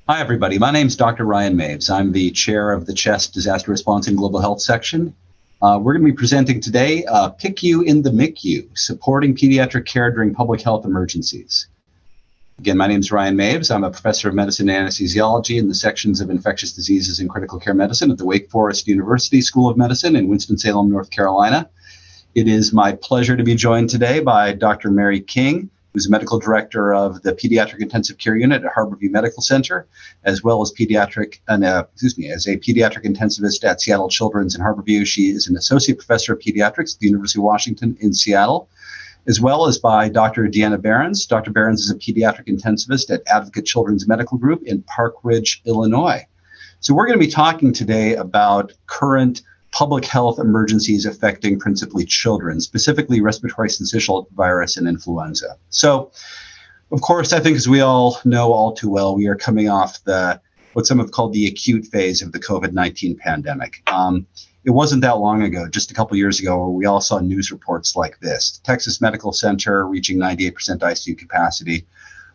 Hi, everybody. My name is Dr. Ryan Maves. I'm the chair of the CHEST Disaster Response and Global Health section. We're going to be presenting today PICU in the MICU, supporting pediatric care during public health emergencies. Again, my name is Ryan Maves. I'm a professor of medicine and anesthesiology in the sections of infectious diseases and critical care medicine at the Wake Forest University School of Medicine in Winston-Salem, North Carolina. It is my pleasure to be joined today by Dr. Mary King, who's medical director of the Pediatric Intensive Care Unit at Harborview Medical Center, as well as as a pediatric intensivist at Seattle Children's in Harborview. She is an associate professor of pediatrics at the University of Washington in Seattle, as well as by Dr. Deanna Behrens. Dr. Behrens is a pediatric intensivist at Advocate Children's Medical Group in Park Ridge, Illinois. So we're going to be talking today about current public health emergencies affecting principally children, specifically respiratory syncytial virus and influenza. So, of course, I think as we all know all too well, we are coming off what some have called the acute phase of the COVID-19 pandemic. It wasn't that long ago, just a couple of years ago, where we all saw news reports like this. Texas Medical Center reaching 98% ICU capacity,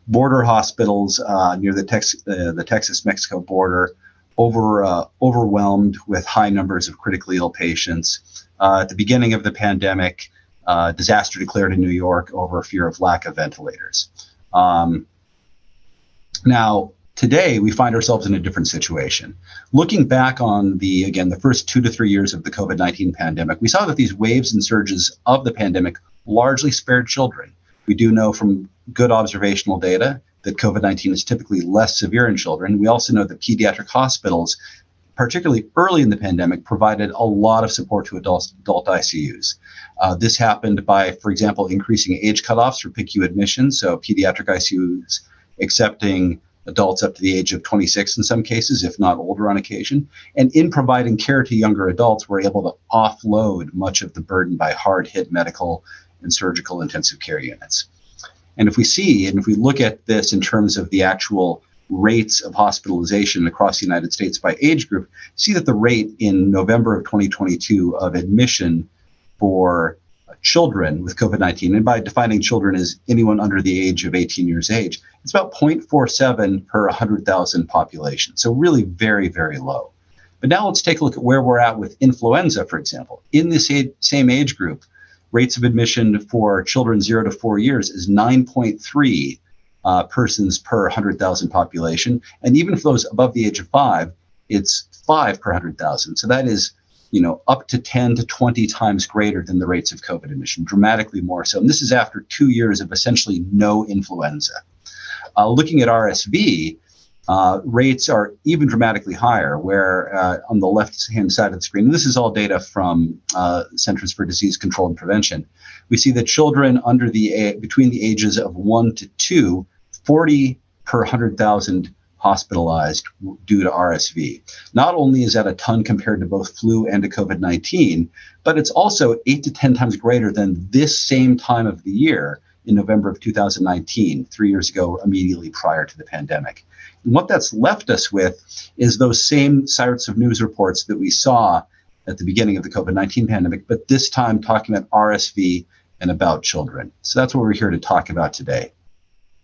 border hospitals near the Texas-Mexico border, overwhelmed with high numbers of critically ill patients. At the beginning of the pandemic, disaster declared in New York over fear of lack of ventilators. Now, today, we find ourselves in a different situation. Looking back on the first 2 to 3 years of the COVID-19 pandemic, we saw that these waves and surges of the pandemic largely spared children. We do know from good observational data that COVID-19 is typically less severe in children. We also know that pediatric hospitals, particularly early in the pandemic, provided a lot of support to adult ICUs. This happened by, for example, increasing age cutoffs for PICU admissions, so pediatric ICUs accepting adults up to the age of 26 in some cases, if not older on occasion. And in providing care to younger adults, we're able to offload much of the burden by hard-hit medical and surgical intensive care units. And if we look at this in terms of the actual rates of hospitalization across the United States by age group, see that the rate in November of 2022 of admission for children with COVID-19, and by defining children as anyone under the age of 18 years age, it's about 0.47 per 100,000 population. So really very, very low. But now let's take a look at where we're at with influenza, for example. In this same age group, rates of admission for children 0 to 4 years is 9.3 persons per 100,000 population. And even for those above the age of 5, it's 5 per 100,000. So that is, up to 10 to 20 times greater than the rates of COVID admission, dramatically more so. And this is after 2 years of essentially no influenza. Looking at RSV, rates are even dramatically higher, where on the left-hand side of the screen, and this is all data from Centers for Disease Control and Prevention, we see that children between the ages of 1 to 2, 40 per 100,000 hospitalized due to RSV. Not only is that a ton compared to both flu and to COVID-19, but it's also 8 to 10 times greater than this same time of the year in November of 2019, 3 years ago, immediately prior to the pandemic. And what that's left us with is those same sorts of news reports that we saw at the beginning of the COVID-19 pandemic, but this time talking about RSV and about children. So that's what we're here to talk about today.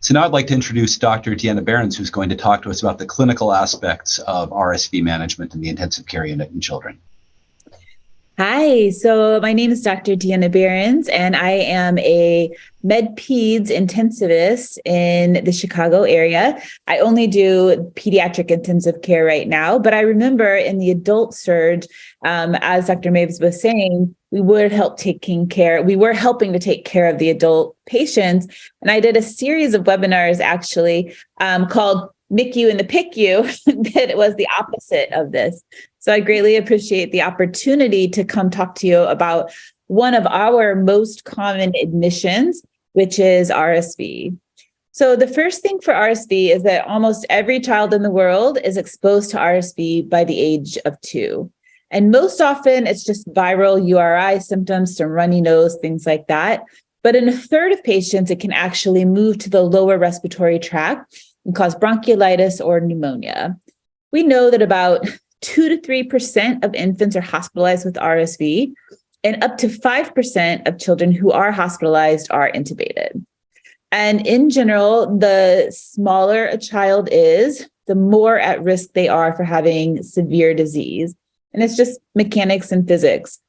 So now I'd like to introduce Dr. Deanna Behrens, who's going to talk to us about the clinical aspects of RSV management in the intensive care unit in children. Hi, so my name is Dr. Deanna Behrens, and I am a med-peds intensivist in the Chicago area. I only do pediatric intensive care right now, but I remember in the adult surge, as Dr. Maves was saying, we were helping to take care of the adult patients. And I did a series of webinars actually called MICU and the PICU that was the opposite of this. So I greatly appreciate the opportunity to come talk to you about one of our most common admissions, which is RSV. So the first thing for RSV is that almost every child in the world is exposed to RSV by the age of 2. And most often it's just viral URI symptoms, some runny nose, things like that. But in a third of patients, it can actually move to the lower respiratory tract and cause bronchiolitis or pneumonia. We know that about 2 to 3% of infants are hospitalized with RSV, and up to 5% of children who are hospitalized are intubated. And in general, the smaller a child is, the more at risk they are for having severe disease. And it's just mechanics and physics.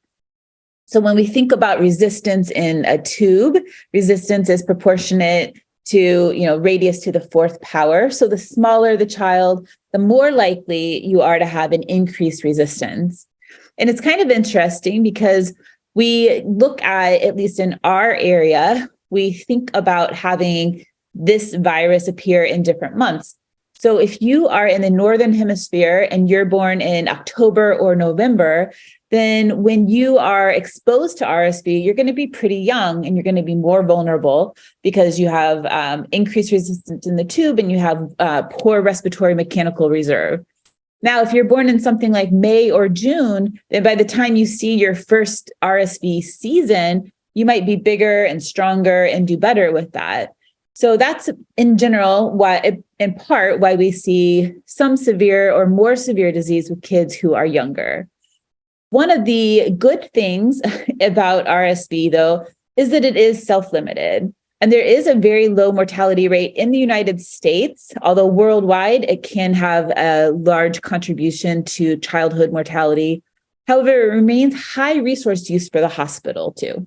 So when we think about resistance in a tube, resistance is proportionate to, radius to the fourth power. So the smaller the child, the more likely you are to have an increased resistance. And it's kind of interesting because we look at least in our area, we think about having this virus appear in different months. So if you are in the Northern Hemisphere and you're born in October or November, then when you are exposed to RSV, you're going to be pretty young and you're going to be more vulnerable because you have increased resistance in the tube and you have poor respiratory mechanical reserve. Now, if you're born in something like May or June, then by the time you see your first RSV season, you might be bigger and stronger and do better with that. So that's in general in part why we see some severe or more severe disease with kids who are younger. One of the good things about RSV, though, is that it is self-limited. And there is a very low mortality rate in the United States, although worldwide it can have a large contribution to childhood mortality. However, it remains high resource use for the hospital, too.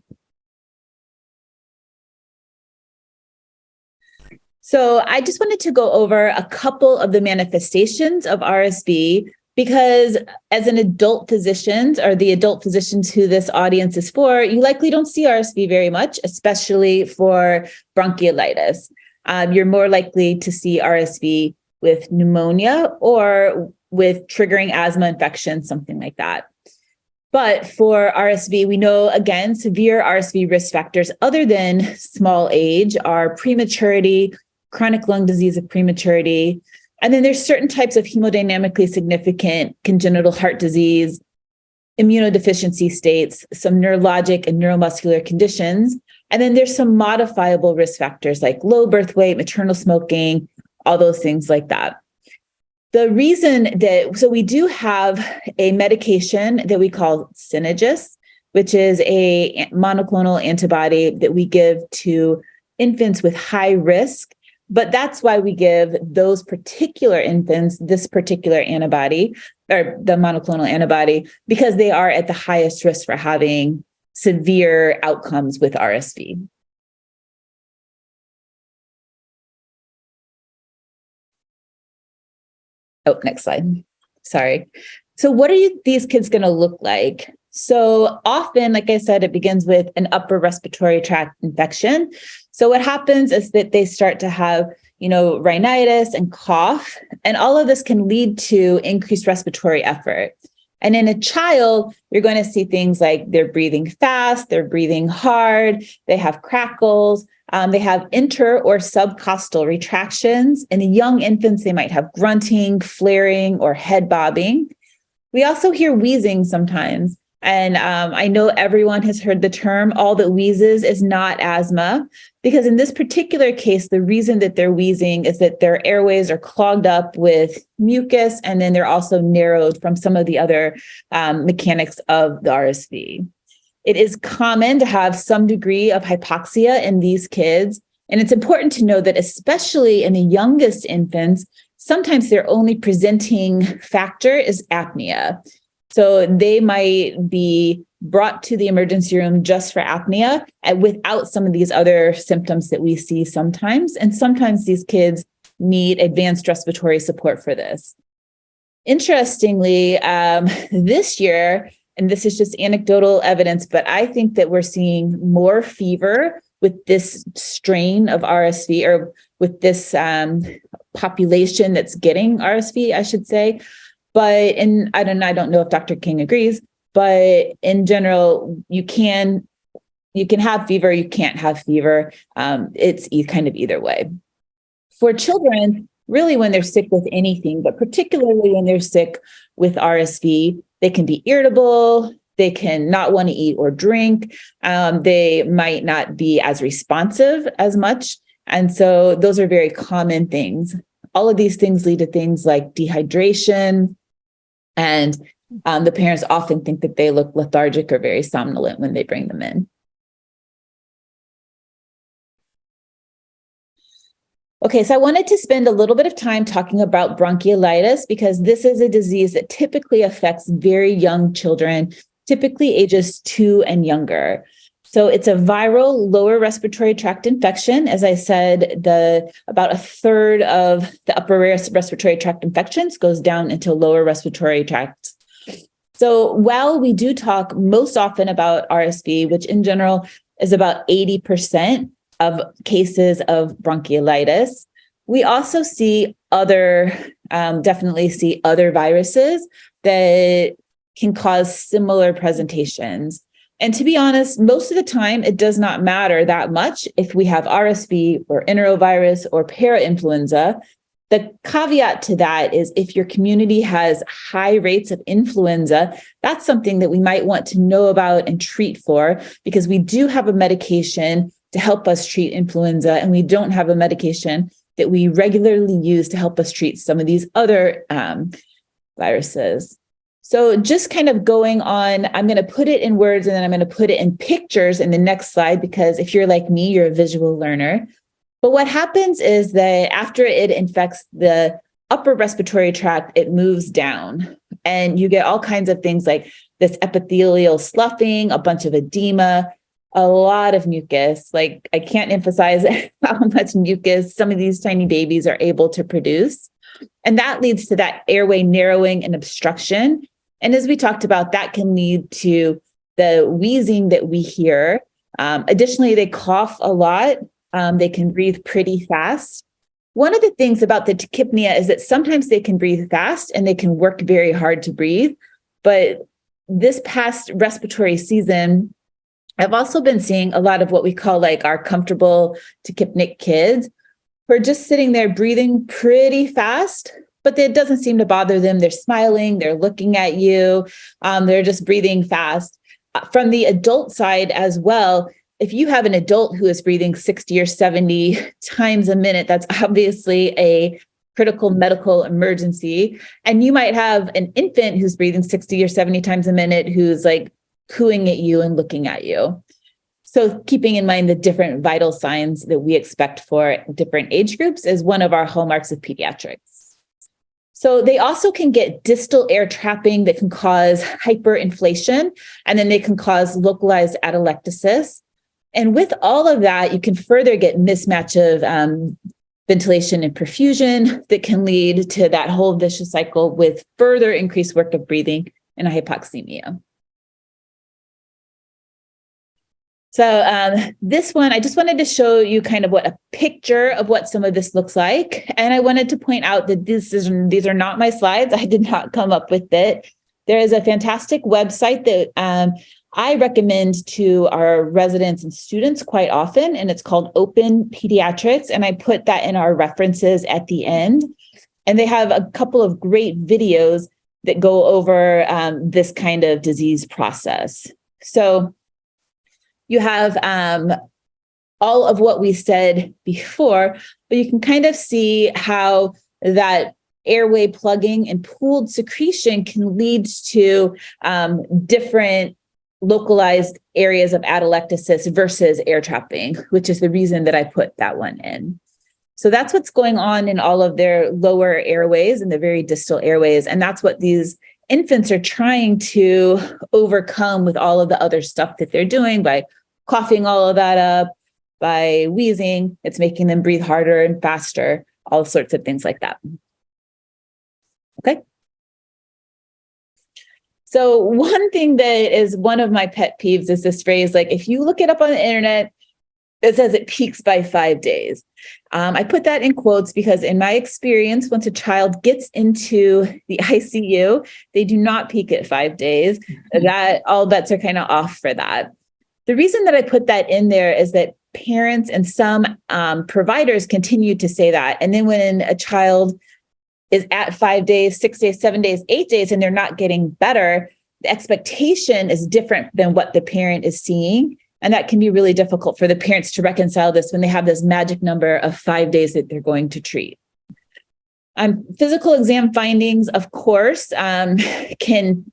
So I just wanted to go over a couple of the manifestations of RSV because as an adult physician, or the adult physicians who this audience is for, you likely don't see RSV very much, especially for bronchiolitis. You're more likely to see RSV with pneumonia or with triggering asthma infection, something like that. But for RSV, we know, again, severe RSV risk factors other than small age are prematurity, chronic lung disease of prematurity. And then there's certain types of hemodynamically significant congenital heart disease, immunodeficiency states, some neurologic and neuromuscular conditions. And then there's some modifiable risk factors like low birth weight, maternal smoking, all those things like that. The reason so we do have a medication that we call Synagis, which is a monoclonal antibody that we give to infants with high risk. But that's why we give those particular infants this particular antibody, or the monoclonal antibody, because they are at the highest risk for having severe outcomes with RSV. Oh, next slide. Sorry. So what are these kids going to look like? So often, like I said, it begins with an upper respiratory tract infection. So what happens is that they start to have, rhinitis and cough, and all of this can lead to increased respiratory effort. And in a child, you're going to see things like they're breathing fast, they're breathing hard, they have crackles, they have inter or subcostal retractions. In the young infants, they might have grunting, flaring, or head bobbing. We also hear wheezing sometimes. And I know everyone has heard the term, all that wheezes is not asthma, because in this particular case, the reason that they're wheezing is that their airways are clogged up with mucus, and then they're also narrowed from some of the other mechanics of the RSV. It is common to have some degree of hypoxia in these kids. And it's important to know that especially in the youngest infants, sometimes their only presenting factor is apnea. So they might be brought to the emergency room just for apnea without some of these other symptoms that we see sometimes. And sometimes these kids need advanced respiratory support for this. Interestingly, this year, and this is just anecdotal evidence, but I think that we're seeing more fever with this strain of RSV, or with this population that's getting RSV, I should say. But I don't know if Dr. King agrees, but in general, you can have fever, you can't have fever. It's kind of either way. For children, really when they're sick with anything, but particularly when they're sick with RSV, they can be irritable, they can not want to eat or drink, they might not be as responsive as much. And so those are very common things. All of these things lead to things like dehydration, and the parents often think that they look lethargic or very somnolent when they bring them in. Okay, so I wanted to spend a little bit of time talking about bronchiolitis because this is a disease that typically affects very young children, typically ages 2 and younger. So it's a viral lower respiratory tract infection. As I said, about a third of the upper respiratory tract infections goes down into lower respiratory tracts. So while we do talk most often about RSV, which in general is about 80% of cases of bronchiolitis, we also see definitely see other viruses that can cause similar presentations. And to be honest, most of the time, it does not matter that much if we have RSV or enterovirus or parainfluenza. The caveat to that is if your community has high rates of influenza, that's something that we might want to know about and treat for, because we do have a medication to help us treat influenza, and we don't have a medication that we regularly use to help us treat some of these other viruses. So just kind of going on, I'm going to put it in words and then I'm going to put it in pictures in the next slide, because if you're like me, you're a visual learner. But what happens is that after it infects the upper respiratory tract, it moves down and you get all kinds of things like this epithelial sloughing, a bunch of edema, a lot of mucus. Like, I can't emphasize how much mucus some of these tiny babies are able to produce. And that leads to that airway narrowing and obstruction. And as we talked about, that can lead to the wheezing that we hear. Additionally, they cough a lot. They can breathe pretty fast. One of the things about the tachypnea is that sometimes they can breathe fast and they can work very hard to breathe. But this past respiratory season, I've also been seeing a lot of what we call like our comfortable tachypnic kids who are just sitting there breathing pretty fast, but it doesn't seem to bother them. They're smiling, they're looking at you, they're just breathing fast. From the adult side as well, if you have an adult who is breathing 60 or 70 times a minute, that's obviously a critical medical emergency. And you might have an infant who's breathing 60 or 70 times a minute who's like cooing at you and looking at you. So keeping in mind the different vital signs that we expect for different age groups is one of our hallmarks of pediatrics. So they also can get distal air trapping that can cause hyperinflation, and then they can cause localized atelectasis. And with all of that, you can further get mismatch of ventilation and perfusion that can lead to that whole vicious cycle with further increased work of breathing and hypoxemia. So this one, I just wanted to show you kind of what a picture of what some of this looks like. And I wanted to point out that these are not my slides. I did not come up with it. There is a fantastic website that I recommend to our residents and students quite often, and it's called Open Pediatrics. And I put that in our references at the end. And they have a couple of great videos that go over this kind of disease process. So you have all of what we said before, but you can kind of see how that airway plugging and pooled secretion can lead to different localized areas of atelectasis versus air trapping, which is the reason that I put that one in. So that's what's going on in all of their lower airways and the very distal airways. And that's what these infants are trying to overcome with all of the other stuff that they're doing by coughing all of that up, by wheezing. It's making them breathe harder and faster, all sorts of things like that. Okay. So one thing that is one of my pet peeves is this phrase, like, if you look it up on the internet, it says it peaks by 5 days. I put that in quotes because in my experience, once a child gets into the ICU, they do not peak at 5 days. That all bets are kind of off for that. The reason that I put that in there is that parents and some providers continue to say that. And then when a child is at 5 days, 6 days, 7 days, 8 days, and they're not getting better, the expectation is different than what the parent is seeing. And that can be really difficult for the parents to reconcile this when they have this magic number of 5 days that they're going to treat. Physical exam findings, of course, can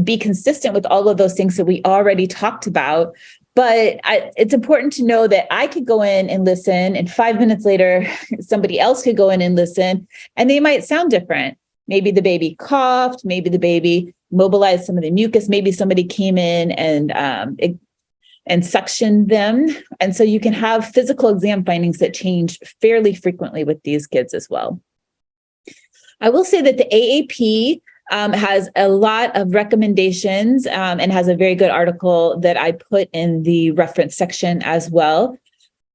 be consistent with all of those things that we already talked about. But it's important to know that I could go in and listen, and 5 minutes later, somebody else could go in and listen, and they might sound different. Maybe the baby coughed, maybe the baby mobilized some of the mucus, maybe somebody came in and suctioned them. And so you can have physical exam findings that change fairly frequently with these kids as well. I will say that the AAP has a lot of recommendations and has a very good article that I put in the reference section as well.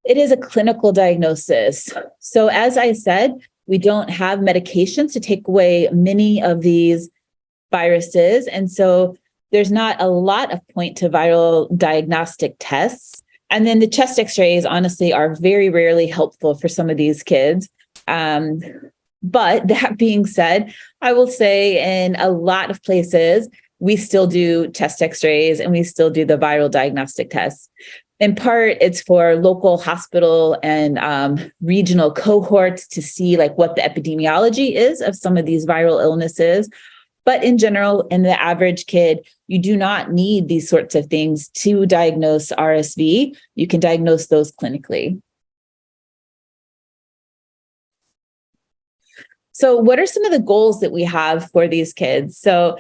It is a clinical diagnosis. So as I said, we don't have medications to take away many of these viruses. And so there's not a lot of point to viral diagnostic tests. And then the chest x-rays, honestly, are very rarely helpful for some of these kids. But that being said, I will say in a lot of places, we still do chest x-rays and we still do the viral diagnostic tests. In part, it's for local hospital and regional cohorts to see like what the epidemiology is of some of these viral illnesses. But in general, in the average kid, you do not need these sorts of things to diagnose RSV. You can diagnose those clinically. So what are some of the goals that we have for these kids? So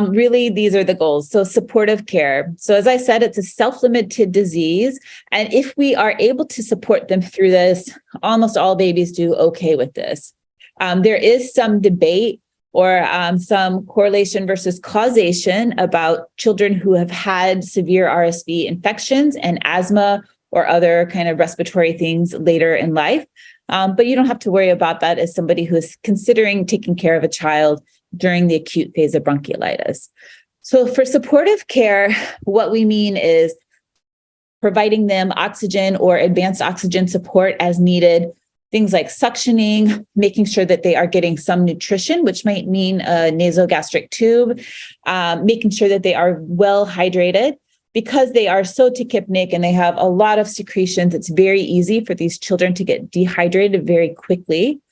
really, these are the goals. So supportive care. So as I said, it's a self-limited disease. And if we are able to support them through this, almost all babies do okay with this. There is some debate or some correlation versus causation about children who have had severe RSV infections and asthma or other kind of respiratory things later in life. But you don't have to worry about that as somebody who's considering taking care of a child during the acute phase of bronchiolitis. So for supportive care, what we mean is providing them oxygen or advanced oxygen support as needed, things like suctioning, making sure that they are getting some nutrition, which might mean a nasogastric tube, making sure that they are well hydrated. Because they are so tachypnic and they have a lot of secretions, it's very easy for these children to get dehydrated very quickly.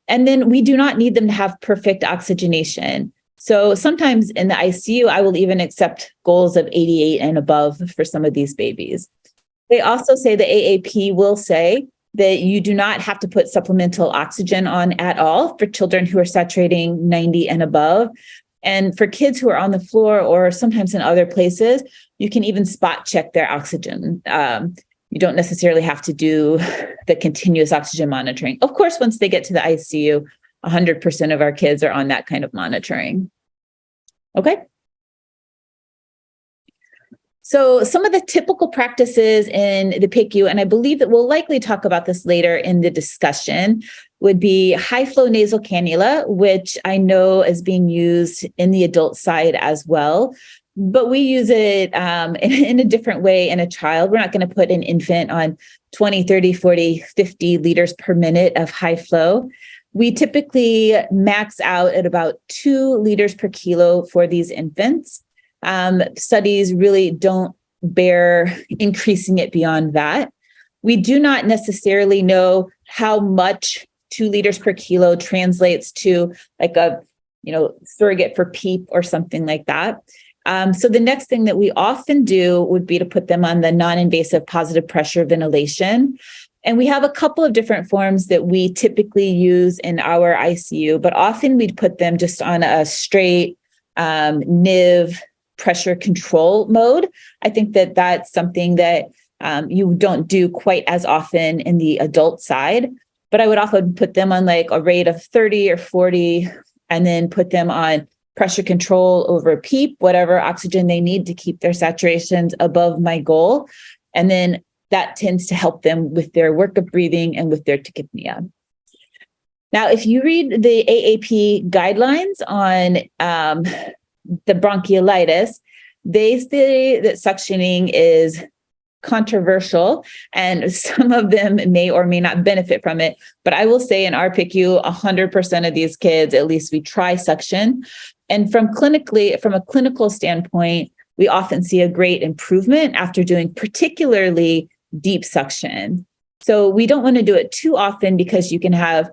And then we do not need them to have perfect oxygenation. So sometimes in the ICU, I will even accept goals of 88 and above for some of these babies. They also say the AAP will say that you do not have to put supplemental oxygen on at all for children who are saturating 90 and above. And for kids who are on the floor or sometimes in other places, you can even spot check their oxygen. You don't necessarily have to do the continuous oxygen monitoring. Of course, once they get to the ICU, 100% of our kids are on that kind of monitoring. Okay. So some of the typical practices in the PICU, and I believe that we'll likely talk about this later in the discussion, would be high flow nasal cannula, which I know is being used in the adult side as well. But we use it in a different way in a child. We're not going to put an infant on 20, 30, 40, 50 liters per minute of high flow. We typically max out at about 2 liters per kilo for these infants. Studies really don't bear increasing it beyond that. We do not necessarily know how much 2 liters per kilo translates to like a, surrogate for PEEP or something like that. So the next thing that we often do would be to put them on the non-invasive positive pressure ventilation. And we have a couple of different forms that we typically use in our ICU, but often we'd put them just on a straight NIV pressure control mode. I think that that's something that you don't do quite as often in the adult side, but I would often put them on like a rate of 30 or 40 and then put them on pressure control over PEEP, whatever oxygen they need to keep their saturations above my goal. And then that tends to help them with their work of breathing and with their tachypnea. Now, if you read the AAP guidelines on the bronchiolitis, they say that suctioning is controversial and some of them may or may not benefit from it. But I will say in our PICU, 100% of these kids, at least we try suction. And from a clinical standpoint, we often see a great improvement after doing particularly deep suction. So we don't want to do it too often because you can have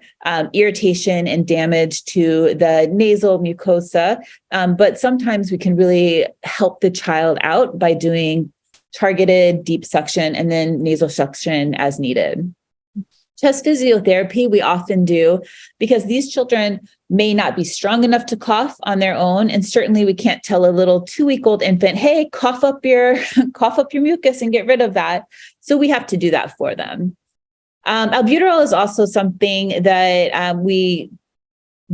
irritation and damage to the nasal mucosa. But sometimes we can really help the child out by doing targeted deep suction, and then nasal suction as needed. Chest physiotherapy we often do because these children may not be strong enough to cough on their own. And certainly we can't tell a little 2-week-old infant, hey, cough up your mucus and get rid of that. So we have to do that for them. Albuterol is also something that we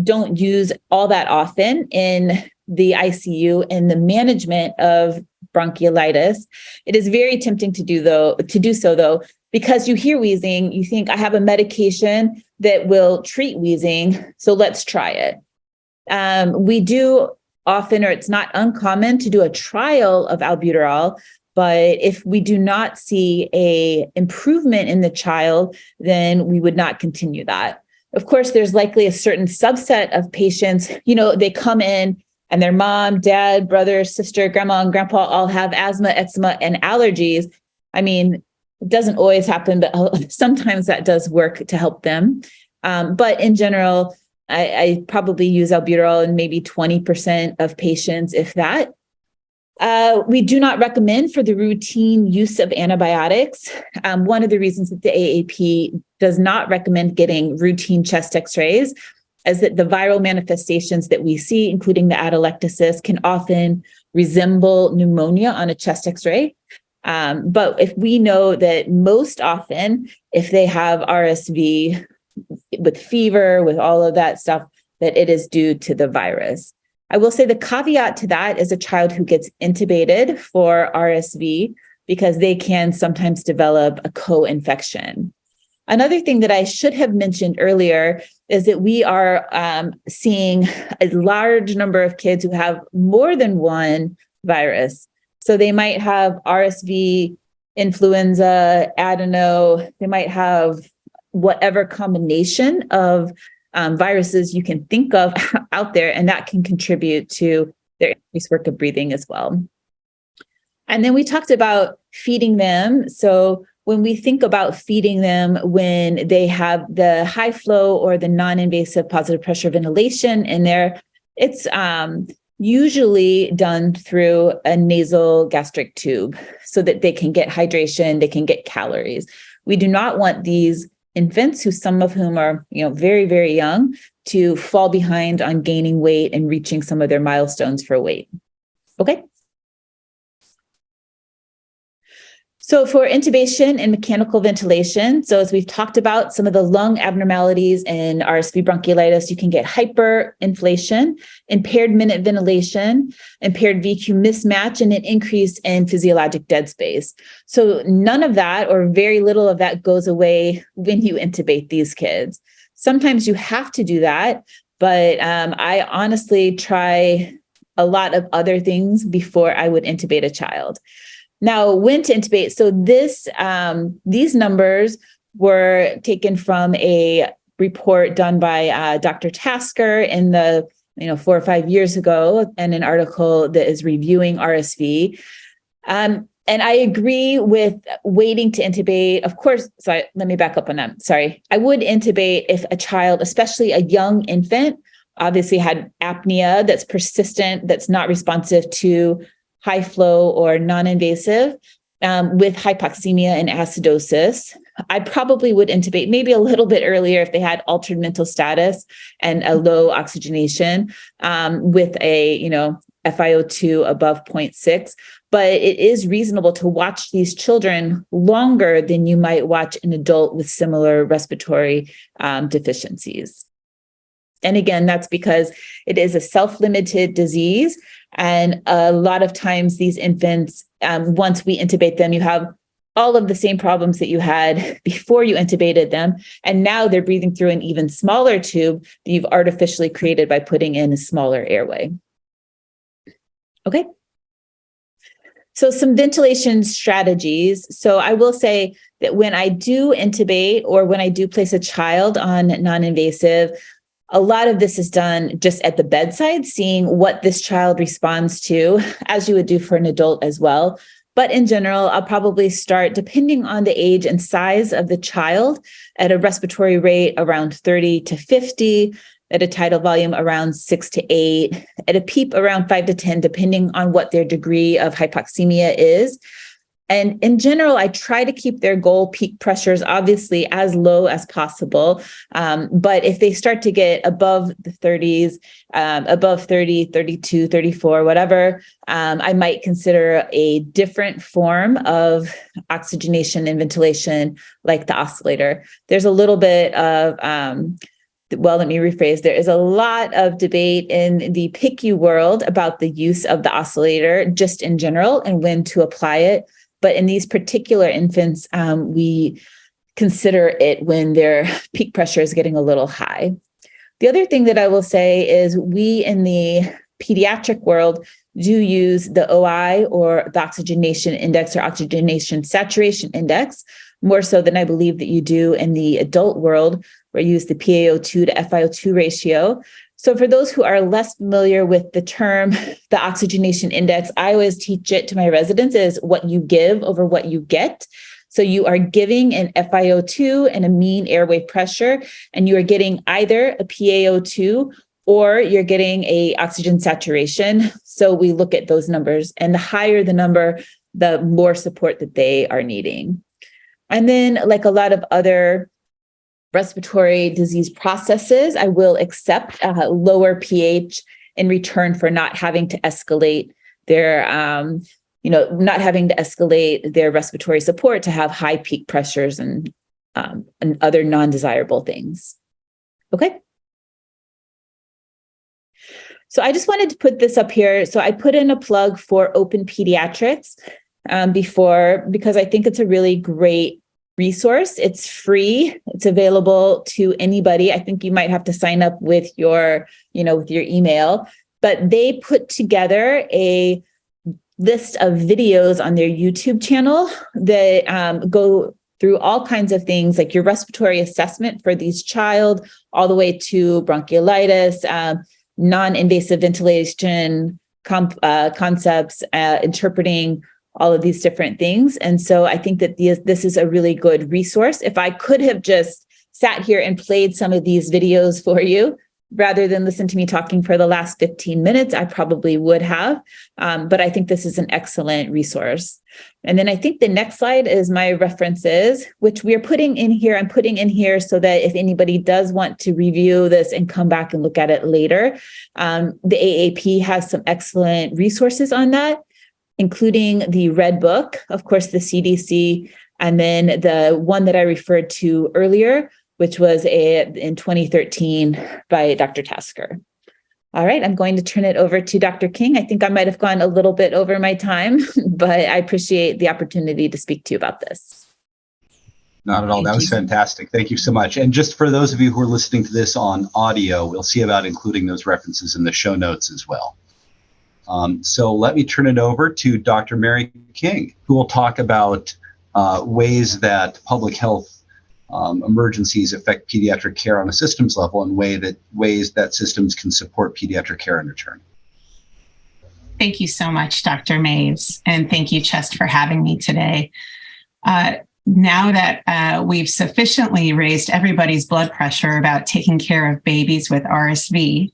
don't use all that often in the ICU in the management of bronchiolitis. It is very tempting to do so though, because you hear wheezing, you think I have a medication that will treat wheezing, so let's try it. We do often, or it's not uncommon to do a trial of albuterol, but if we do not see a improvement in the child, then we would not continue that. Of course, there's likely a certain subset of patients, they come in and their mom, dad, brother, sister, grandma, and grandpa all have asthma, eczema, and allergies. I mean, it doesn't always happen, but sometimes that does work to help them. But in general, I probably use albuterol in maybe 20% of patients, if that. We do not recommend for the routine use of antibiotics. One of the reasons that the AAP does not recommend getting routine chest x-rays is that the viral manifestations that we see, including the atelectasis, can often resemble pneumonia on a chest x-ray. But if we know that most often, if they have RSV with fever, with all of that stuff, that it is due to the virus. I will say the caveat to that is a child who gets intubated for RSV because they can sometimes develop a co-infection. Another thing that I should have mentioned earlier is that we are seeing a large number of kids who have more than one virus. So they might have RSV, influenza, adeno, they might have whatever combination of viruses you can think of out there, and that can contribute to their increased work of breathing as well. And then we talked about feeding them. So when we think about feeding them when they have the high flow or the non-invasive positive pressure ventilation in there, it's usually done through a nasal gastric tube so that they can get hydration, they can get calories. We do not want these infants, some of whom are, very, very young, to fall behind on gaining weight and reaching some of their milestones for weight. Okay. So for intubation and mechanical ventilation, so as we've talked about some of the lung abnormalities in RSV bronchiolitis, you can get hyperinflation, impaired minute ventilation, impaired VQ mismatch, and an increase in physiologic dead space. So none of that or very little of that goes away when you intubate these kids. Sometimes you have to do that, but I honestly try a lot of other things before I would intubate a child. Now, when to intubate. So these numbers were taken from a report done by Dr. Tasker in the 4 or 5 years ago, and an article that is reviewing RSV. And I agree with waiting to intubate. Of course, sorry, let me back up on that. Sorry. I would intubate if a child, especially a young infant, obviously had apnea that's persistent, that's not responsive to high flow or non-invasive, with hypoxemia and acidosis. I probably would intubate maybe a little bit earlier if they had altered mental status and a low oxygenation, with a FiO2 above 0.6. But it is reasonable to watch these children longer than you might watch an adult with similar respiratory deficiencies. And again, that's because it is a self-limited disease. And a lot of times these infants, once we intubate them, you have all of the same problems that you had before you intubated them. And now they're breathing through an even smaller tube that you've artificially created by putting in a smaller airway. Okay. So some ventilation strategies. So I will say that when I do intubate or when I do place a child on non-invasive, a lot of this is done just at the bedside, seeing what this child responds to, as you would do for an adult as well. But in general, I'll probably start, depending on the age and size of the child, at a respiratory rate around 30 to 50, at a tidal volume around 6 to 8, at a PEEP around 5 to 10, depending on what their degree of hypoxemia is. And in general, I try to keep their goal peak pressures obviously as low as possible. But if they start to get above the 30s, above 30, 32, 34, whatever, I might consider a different form of oxygenation and ventilation, like the oscillator. There's a little bit of let me rephrase. There is a lot of debate in the PICU world about the use of the oscillator just in general and when to apply it. But in these particular infants, we consider it when their peak pressure is getting a little high. The other thing that I will say is we in the pediatric world do use the OI, or the oxygenation index, or oxygenation saturation index, more so than I believe that you do in the adult world, where you use the PaO2 to FiO2 ratio. So for those who are less familiar with the term, the oxygenation index, I always teach it to my residents as what you give over what you get. So you are giving an FiO2 and a mean airway pressure, and you are getting either a PaO2 or you're getting a oxygen saturation. So we look at those numbers, and the higher the number, the more support that they are needing. And then, like a lot of other respiratory disease processes, I will accept a lower pH in return for not having to escalate their, not having to escalate their respiratory support to have high peak pressures and other non-desirable things. Okay. So I just wanted to put this up here. So I put in a plug for Open Pediatrics before, because I think it's a really great resource. It's free. It's available to anybody. I think you might have to sign up with your email, but they put together a list of videos on their YouTube channel that go through all kinds of things, like your respiratory assessment for these child, all the way to bronchiolitis, non-invasive ventilation concepts, interpreting all of these different things. And so I think that this is a really good resource. If I could have just sat here and played some of these videos for you, rather than listen to me talking for the last 15 minutes, I probably would have. But I think this is an excellent resource. And then I think the next slide is my references, which we are putting in here. I'm putting in here so that if anybody does want to review this and come back and look at it later, the AAP has some excellent resources on that, including the Red Book, of course, the CDC, and then the one that I referred to earlier, which was in 2013 by Dr. Tasker. All right, I'm going to turn it over to Dr. King. I think I might have gone a little bit over my time, but I appreciate the opportunity to speak to you about this. Not at all. That was fantastic. Thank you so much. And just for those of you who are listening to this on audio, we'll see about including those references in the show notes as well. So let me turn it over to Dr. Mary King, who will talk about ways that public health emergencies affect pediatric care on a systems level, and ways that systems can support pediatric care in return. Thank you so much, Dr. Maves, and thank you, Chest, for having me today. Now that we've sufficiently raised everybody's blood pressure about taking care of babies with RSV,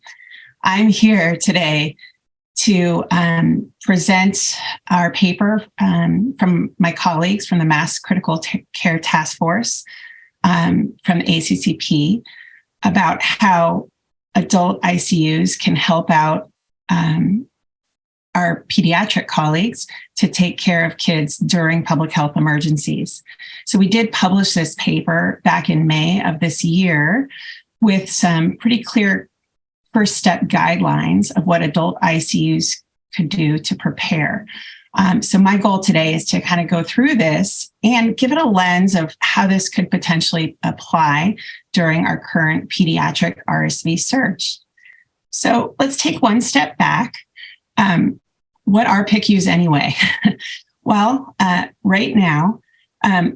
I'm here today to present our paper from my colleagues from the Mass Critical Care Task Force from the ACCP about how adult ICUs can help out our pediatric colleagues to take care of kids during public health emergencies. So we did publish this paper back in May of this year with some pretty clear first step guidelines of what adult ICUs could do to prepare. So my goal today is to kind of go through this and give it a lens of how this could potentially apply during our current pediatric RSV surge. So let's take one step back. What are PICUs anyway? Well, right now,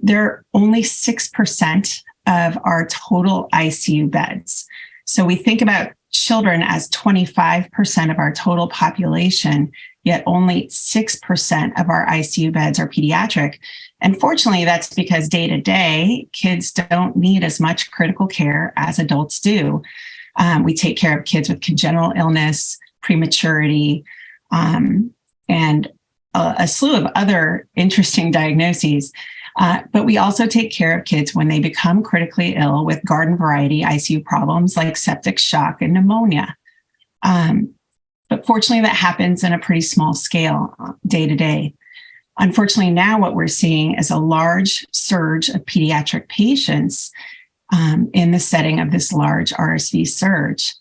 they're only 6% of our total ICU beds. So we think about children as 25% of our total population, yet only 6% of our ICU beds are pediatric. And fortunately, that's because day to day, kids don't need as much critical care as adults do. We take care of kids with congenital illness, prematurity, and a slew of other interesting diagnoses. But we also take care of kids when they become critically ill with garden variety ICU problems like septic shock and pneumonia. But fortunately, that happens in a pretty small scale day to day. Unfortunately, now what we're seeing is a large surge of pediatric patients in the setting of this large RSV surge.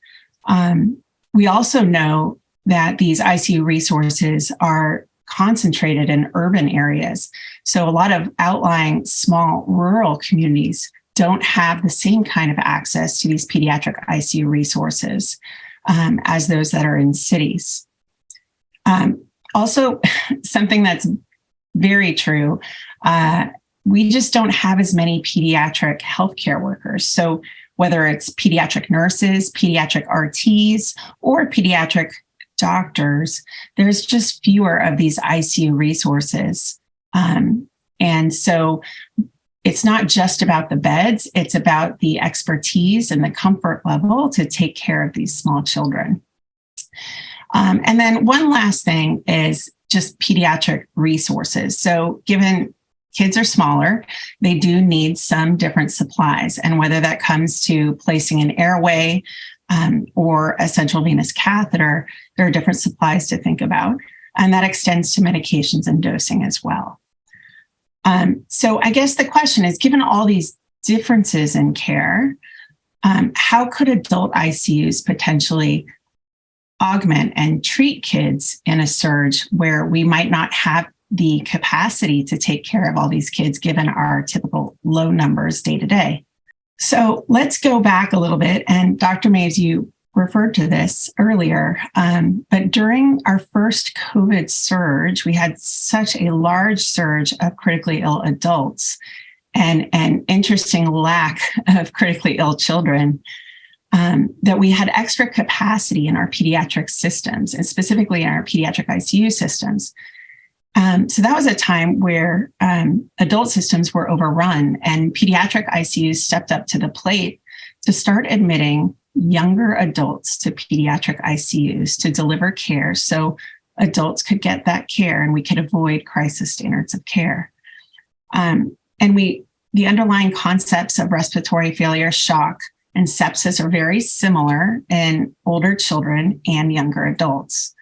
We also know that these ICU resources are concentrated in urban areas. So a lot of outlying small rural communities don't have the same kind of access to these pediatric ICU resources as those that are in cities. Also, something that's very true, we just don't have as many pediatric healthcare workers. So whether it's pediatric nurses, pediatric RTs, or pediatric doctors, there's just fewer of these ICU resources. And so it's not just about the beds, it's about the expertise and the comfort level to take care of these small children. And then one last thing is just pediatric resources. So given kids are smaller, they do need some different supplies. And whether that comes to placing an airway or a central venous catheter, there are different supplies to think about. And that extends to medications and dosing as well. So I guess the question is, given all these differences in care, how could adult ICUs potentially augment and treat kids in a surge where we might not have the capacity to take care of all these kids given our typical low numbers day to day? So let's go back a little bit. And Dr. Maves, you referred to this earlier, but during our first COVID surge, we had such a large surge of critically ill adults and an interesting lack of critically ill children, that we had extra capacity in our pediatric systems, and specifically in our pediatric ICU systems. So that was a time where adult systems were overrun, and pediatric ICUs stepped up to the plate to start admitting younger adults to pediatric ICUs to deliver care so adults could get that care and we could avoid crisis standards of care. And the underlying concepts of respiratory failure, shock, and sepsis are very similar in older children and younger adults.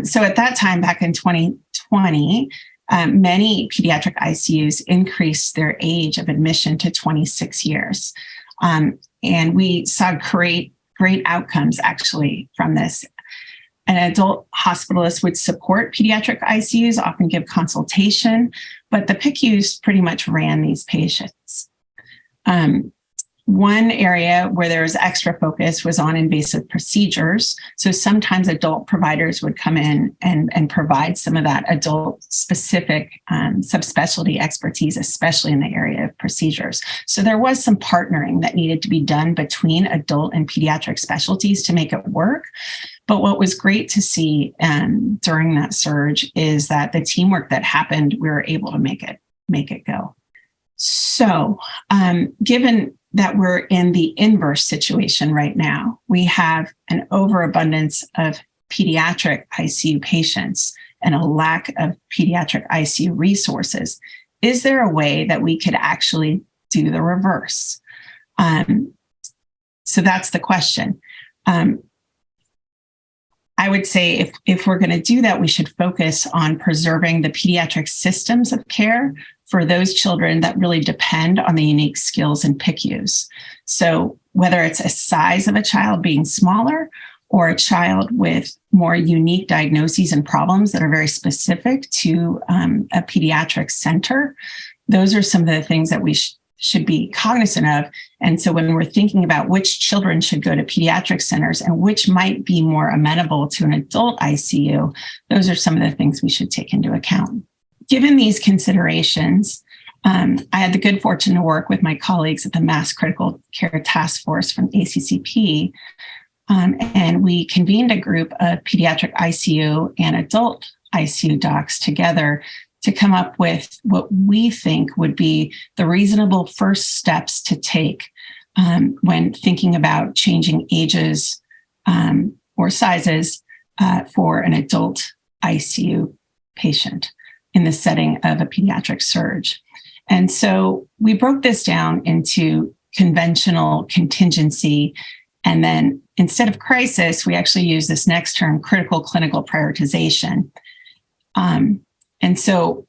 So at that time, back in 2020, many pediatric ICUs increased their age of admission to 26 years. And we saw great outcomes actually from this. An adult hospitalist would support pediatric ICUs, often give consultation, but the PICUs pretty much ran these patients. One area where there was extra focus was on invasive procedures. So sometimes adult providers would come in and provide some of that adult-specific subspecialty expertise, especially in the area of procedures. So there was some partnering that needed to be done between adult and pediatric specialties to make it work. But what was great to see during that surge is that the teamwork that happened, we were able to make it go. So given that we're in the inverse situation right now, we have an overabundance of pediatric ICU patients and a lack of pediatric ICU resources. Is there a way that we could actually do the reverse? So that's the question. I would say if we're going to do that, we should focus on preserving the pediatric systems of care for those children that really depend on the unique skills in PICUs. So whether it's a size of a child being smaller or a child with more unique diagnoses and problems that are very specific to a pediatric center, those are some of the things that we should be cognizant of. And so when we're thinking about which children should go to pediatric centers and which might be more amenable to an adult ICU, those are some of the things we should take into account. Given these considerations, I had the good fortune to work with my colleagues at the Mass Critical Care Task Force from ACCP, and we convened a group of pediatric ICU and adult ICU docs together to come up with what we think would be the reasonable first steps to take when thinking about changing ages or sizes for an adult ICU patient in the setting of a pediatric surge. And so we broke this down into conventional, contingency, and then instead of crisis, we actually use this next term, critical clinical prioritization. And so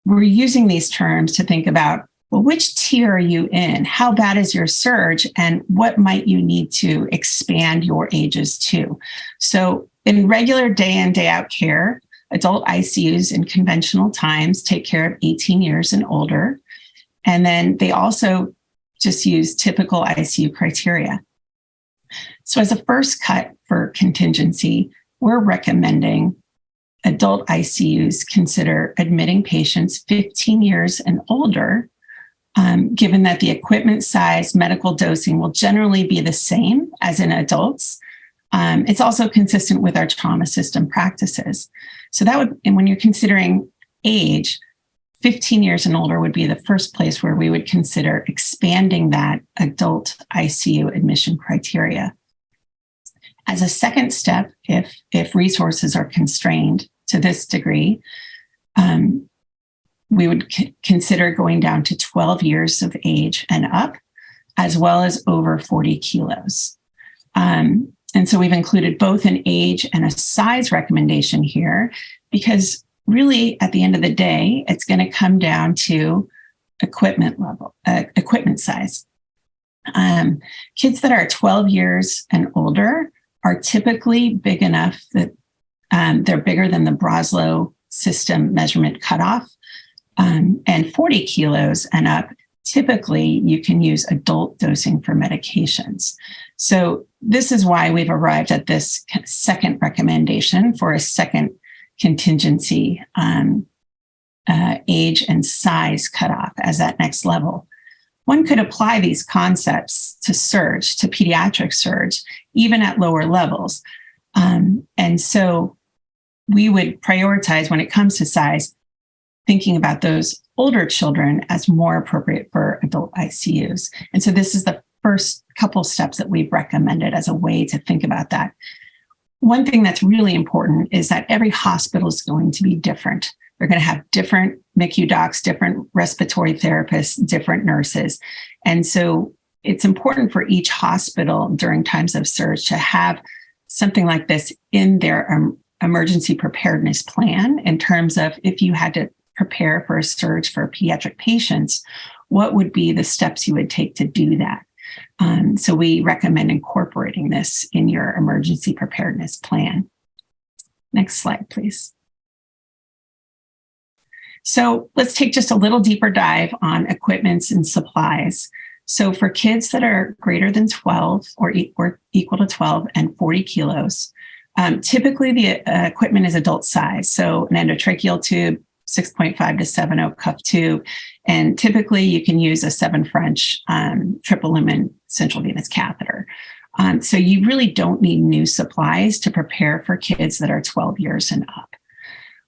we're using these terms to think about, well, which tier are you in? How bad is your surge? And what might you need to expand your ages to? So in regular day in, day out care, adult ICUs in conventional times take care of 18 years and older. And then they also just use typical ICU criteria. So as a first cut for contingency, we're recommending adult ICUs consider admitting patients 15 years and older, given that the equipment size, medical dosing will generally be the same as in adults. It's also consistent with our trauma system practices. So that would, and when you're considering age, 15 years and older would be the first place where we would consider expanding that adult ICU admission criteria. As a second step, if resources are constrained to this degree, we would consider going down to 12 years of age and up, as well as over 40 kilos. And so we've included both an age and a size recommendation here, because really at the end of the day, it's going to come down to equipment size. Kids that are 12 years and older are typically big enough that they're bigger than the Broslow system measurement cutoff. And 40 kilos and up, typically you can use adult dosing for medications. So this is why we've arrived at this second recommendation for a second contingency age and size cutoff as that next level. One could apply these concepts to surge, to pediatric surge, even at lower levels. And so we would prioritize when it comes to size, thinking about those older children as more appropriate for adult ICUs. And so this is the first couple steps that we've recommended as a way to think about that. One thing that's really important is that every hospital is going to be different. They're going to have different MICU docs, different respiratory therapists, different nurses. And so it's important for each hospital during times of surge to have something like this in their emergency preparedness plan in terms of if you had to prepare for a surge for pediatric patients, what would be the steps you would take to do that? So we recommend incorporating this in your emergency preparedness plan. Next slide, please. So let's take just a little deeper dive on equipments and supplies. So for kids that are greater than 12 or equal to 12 and 40 kilos, typically the equipment is adult size. So an endotracheal tube, 6.5 to 7.0 cuff tube. And typically you can use a 7 French triple lumen central venous catheter. So you really don't need new supplies to prepare for kids that are 12 years and up.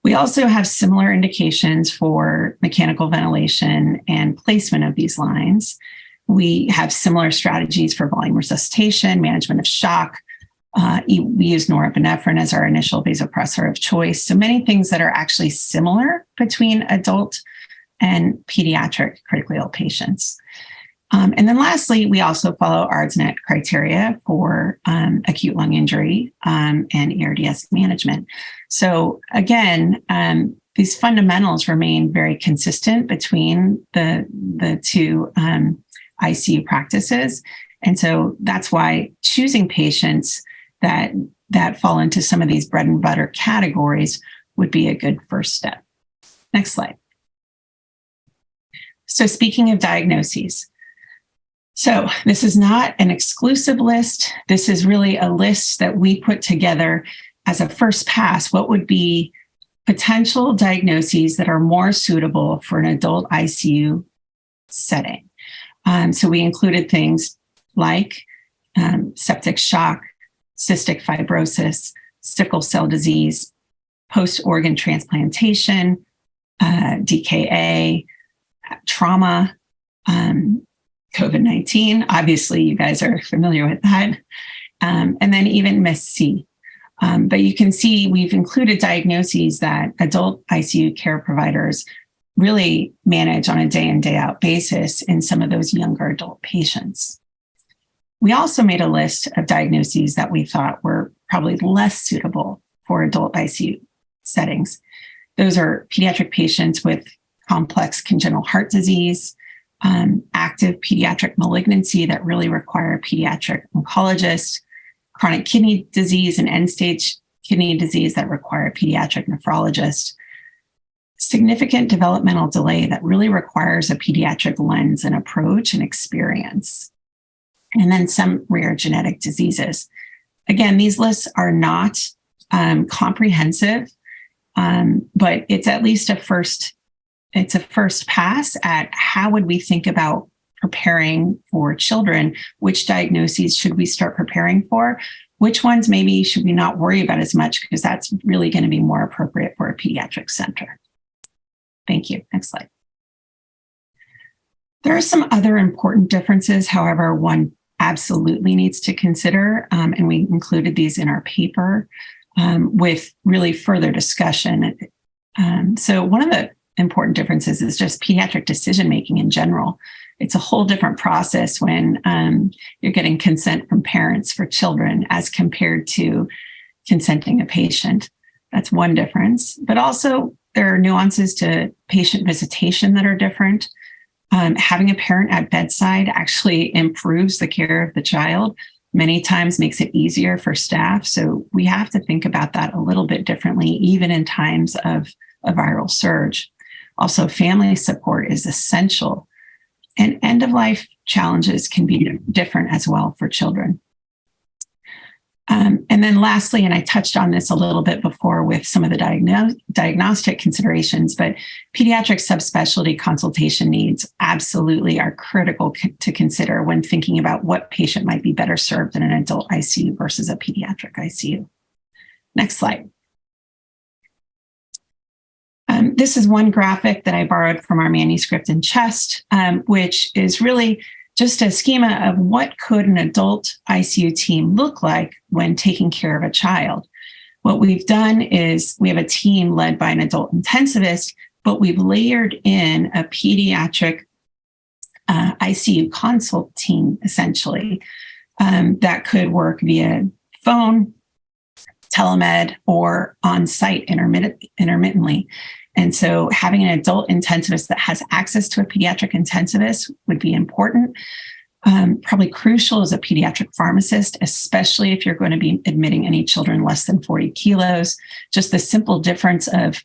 We also have similar indications for mechanical ventilation and placement of these lines. We have similar strategies for volume resuscitation, management of shock. We use norepinephrine as our initial vasopressor of choice. So many things that are actually similar between adult and pediatric critically ill patients. And then lastly, we also follow ARDS-NET criteria for acute lung injury and ARDS management. So again, these fundamentals remain very consistent between the two ICU practices. And so that's why choosing patients that fall into some of these bread and butter categories would be a good first step. Next slide. So speaking of diagnoses, so this is not an exclusive list. This is really a list that we put together as a first pass. What would be potential diagnoses that are more suitable for an adult ICU setting? So we included things like septic shock, cystic fibrosis, sickle cell disease, post-organ transplantation, DKA, trauma, COVID-19. Obviously, you guys are familiar with that. And then even MIS-C. But you can see we've included diagnoses that adult ICU care providers really manage on a day in, day out basis in some of those younger adult patients. We also made a list of diagnoses that we thought were probably less suitable for adult ICU settings. Those are pediatric patients with complex congenital heart disease, active pediatric malignancy that really require a pediatric oncologist, chronic kidney disease and end-stage kidney disease that require a pediatric nephrologist, significant developmental delay that really requires a pediatric lens and approach and experience, and then some rare genetic diseases. Again, these lists are not comprehensive, but it's at least a first pass at how would we think about preparing for children. Which diagnoses should we start preparing for? Which ones maybe should we not worry about as much, because that's really going to be more appropriate for a pediatric center. Thank you. Next slide. There are some other important differences, however, one absolutely needs to consider, and we included these in our paper with really further discussion. So one of the important differences is just pediatric decision-making in general. It's a whole different process when you're getting consent from parents for children as compared to consenting a patient. That's one difference. But also there are nuances to patient visitation that are different. Having a parent at bedside actually improves the care of the child, many times makes it easier for staff. So we have to think about that a little bit differently, even in times of a viral surge. Also, family support is essential. And end-of-life challenges can be different as well for children. And then lastly, and I touched on this a little bit before with some of the diagnostic considerations, but pediatric subspecialty consultation needs absolutely are critical to consider when thinking about what patient might be better served in an adult ICU versus a pediatric ICU. Next slide. This is one graphic that I borrowed from our manuscript in CHEST, which is really just a schema of what could an adult ICU team look like when taking care of a child. What we've done is we have a team led by an adult intensivist, but we've layered in a pediatric ICU consult team, essentially, that could work via phone, telemed, or on-site intermittently. And so having an adult intensivist that has access to a pediatric intensivist would be important. Probably crucial is a pediatric pharmacist, especially if you're going to be admitting any children less than 40 kilos. Just the simple difference of,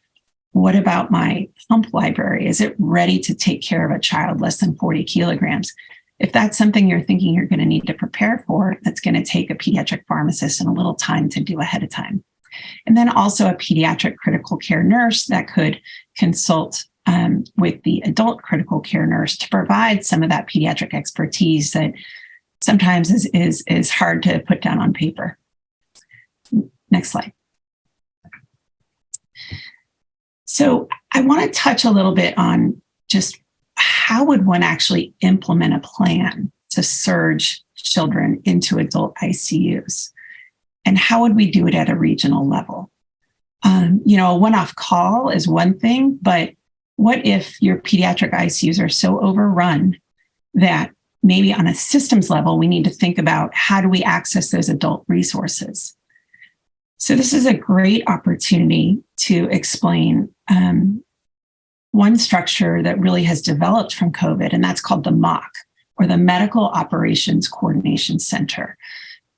what about my pump library? Is it ready to take care of a child less than 40 kilograms? If that's something you're thinking you're going to need to prepare for, that's going to take a pediatric pharmacist and a little time to do ahead of time. And then also a pediatric critical care nurse that could consult with the adult critical care nurse to provide some of that pediatric expertise that sometimes is hard to put down on paper. Next slide. So I want to touch a little bit on just how would one actually implement a plan to surge children into adult ICUs? And how would we do it at a regional level? A one-off call is one thing, but what if your pediatric ICUs are so overrun that maybe on a systems level, we need to think about how do we access those adult resources? So this is a great opportunity to explain one structure that really has developed from COVID, and that's called the MOC, or the Medical Operations Coordination Center.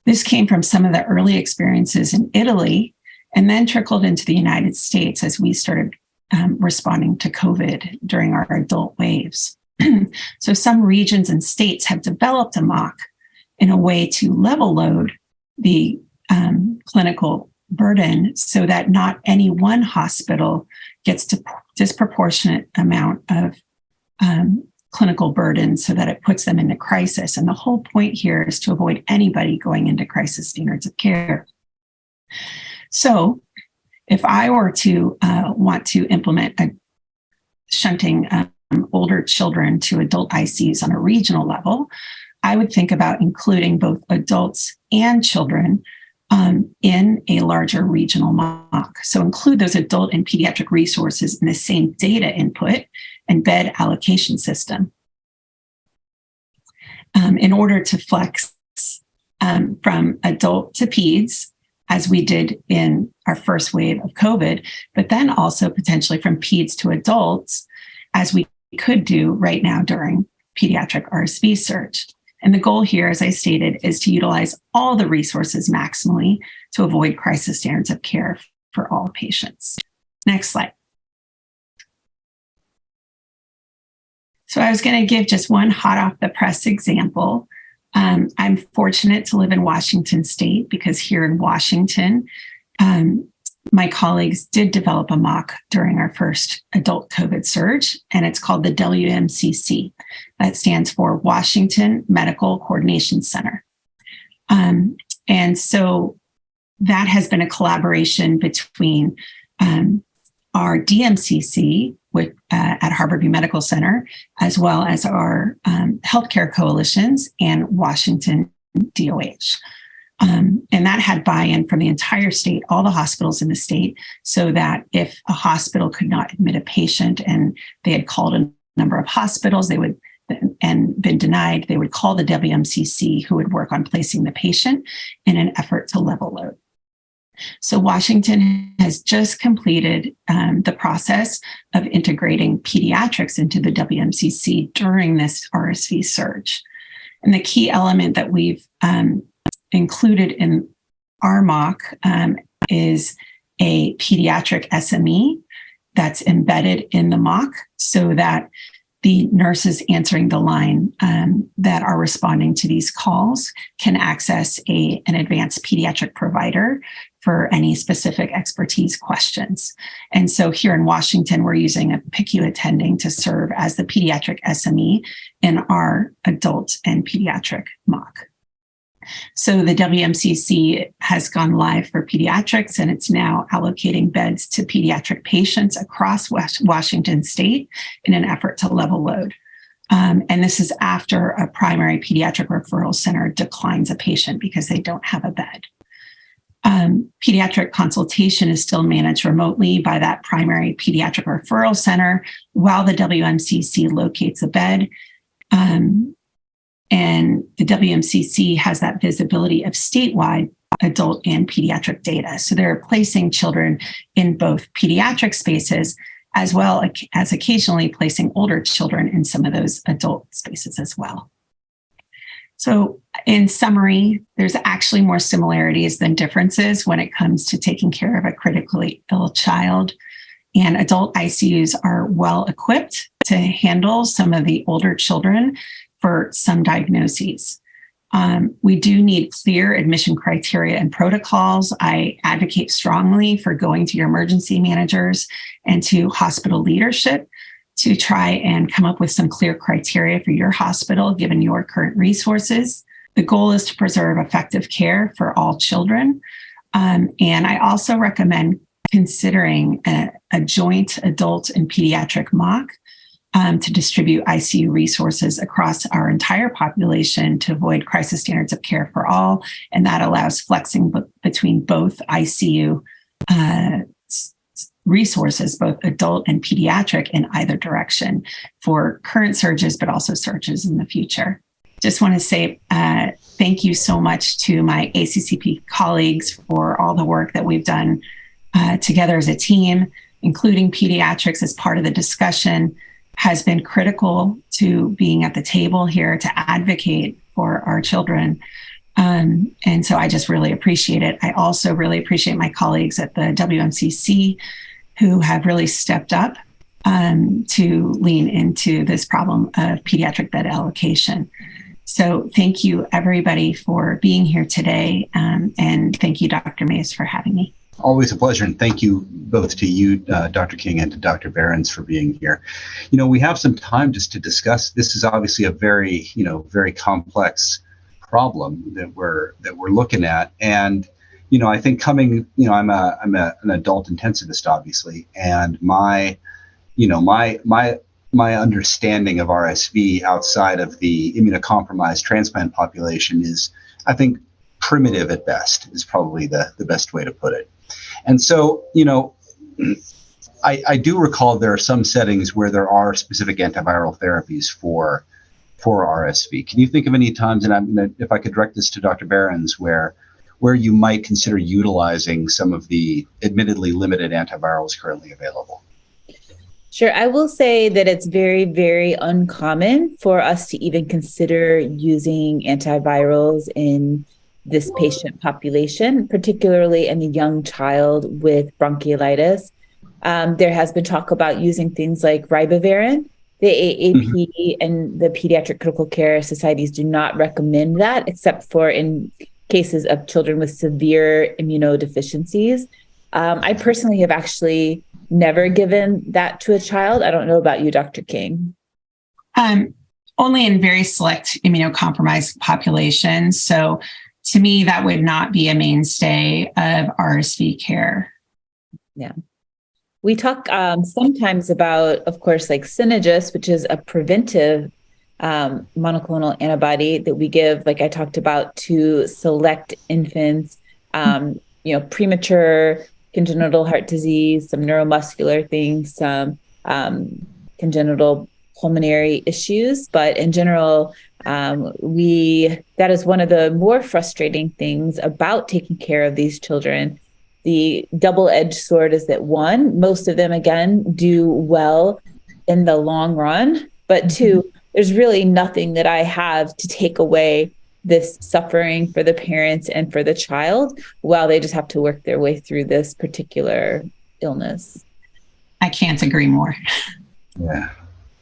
This came from some of the early experiences in Italy and then trickled into the United States as we started responding to COVID during our adult waves. So some regions and states have developed a MOC in a way to level load the clinical burden so that not any one hospital gets a disproportionate amount of clinical burden so that it puts them into crisis. And the whole point here is to avoid anybody going into crisis standards of care. So if I were to want to implement a shunting older children to adult ICUs on a regional level, I would think about including both adults and children in a larger regional MOC. So include those adult and pediatric resources in the same data input and bed allocation system. In order to flex from adult to peds, as we did in our first wave of COVID, but then also potentially from peds to adults, as we could do right now during pediatric RSV surge. And the goal here, as I stated, is to utilize all the resources maximally to avoid crisis standards of care for all patients. Next slide. So I was going to give just one hot off the press example. I'm fortunate to live in Washington State because here in Washington, my colleagues did develop a MOC during our first adult COVID surge, and it's called the WMCC. That stands for Washington Medical Coordination Center. And so that has been a collaboration between our DMCC at Harborview Medical Center, as well as our healthcare coalitions and Washington DOH. And that had buy-in from the entire state, all the hospitals in the state, so that if a hospital could not admit a patient and they had called a number of hospitals, they would and been denied, they would call the WMCC, who would work on placing the patient in an effort to level load. So Washington has just completed the process of integrating pediatrics into the WMCC during this RSV surge. And the key element that we've included in our MOC is a pediatric SME that's embedded in the MOC so that the nurses answering the line that are responding to these calls can access an advanced pediatric provider for any specific expertise questions. And so here in Washington, we're using a PICU attending to serve as the pediatric SME in our adult and pediatric MOC. So the WMCC has gone live for pediatrics, and it's now allocating beds to pediatric patients across Washington State in an effort to level load. And this is after a primary pediatric referral center declines a patient because they don't have a bed. Pediatric consultation is still managed remotely by that primary pediatric referral center while the WMCC locates a bed. And the WMCC has that visibility of statewide adult and pediatric data. So they're placing children in both pediatric spaces, as well as occasionally placing older children in some of those adult spaces as well. So in summary, there's actually more similarities than differences when it comes to taking care of a critically ill child. And adult ICUs are well equipped to handle some of the older children for some diagnoses. We do need clear admission criteria and protocols. I advocate strongly for going to your emergency managers and to hospital leadership to try and come up with some clear criteria for your hospital, given your current resources. The goal is to preserve effective care for all children. And I also recommend considering a joint adult and pediatric MOC to distribute ICU resources across our entire population to avoid crisis standards of care for all. And that allows flexing between both ICU resources, both adult and pediatric, in either direction for current surges, but also surges in the future. Just want to say thank you so much to my ACCP colleagues for all the work that we've done together as a team, including pediatrics as part of the discussion, has been critical to being at the table here to advocate for our children. And so I just really appreciate it. I also really appreciate my colleagues at the WMCC who have really stepped up to lean into this problem of pediatric bed allocation. So thank you, everybody, for being here today. And thank you, Dr. Mays, for having me. Always a pleasure. And thank you both to you, Dr. King, and to Dr. Behrens for being here. We have some time just to discuss. This is obviously a very, very complex problem that we're looking at. And, I think I'm an adult intensivist, obviously, and my understanding of RSV outside of the immunocompromised transplant population is, I think, primitive at best is probably the best way to put it. And so, you know, I do recall there are some settings where there are specific antiviral therapies for RSV. Can you think of any times, and if I could direct this to Dr. Behrens, where you might consider utilizing some of the admittedly limited antivirals currently available? Sure. I will say that it's very, very uncommon for us to even consider using antivirals in this patient population, particularly in a young child with bronchiolitis. There has been talk about using things like ribavirin. The AAP and the Pediatric Critical Care Societies do not recommend that, except for in cases of children with severe immunodeficiencies. I personally have actually never given that to a child. I don't know about you, Dr. King. Only in very select immunocompromised populations. So to me, that would not be a mainstay of RSV care. Yeah. We talk sometimes about, of course, like Synagis, which is a preventive monoclonal antibody that we give, like I talked about, to select infants, premature congenital heart disease, some neuromuscular things, some congenital pulmonary issues. But in general, that is one of the more frustrating things about taking care of these children. The double-edged sword is that, one, most of them, again, do well in the long run, but two, there's really nothing that I have to take away this suffering for the parents and for the child while they just have to work their way through this particular illness. I can't agree more. Yeah.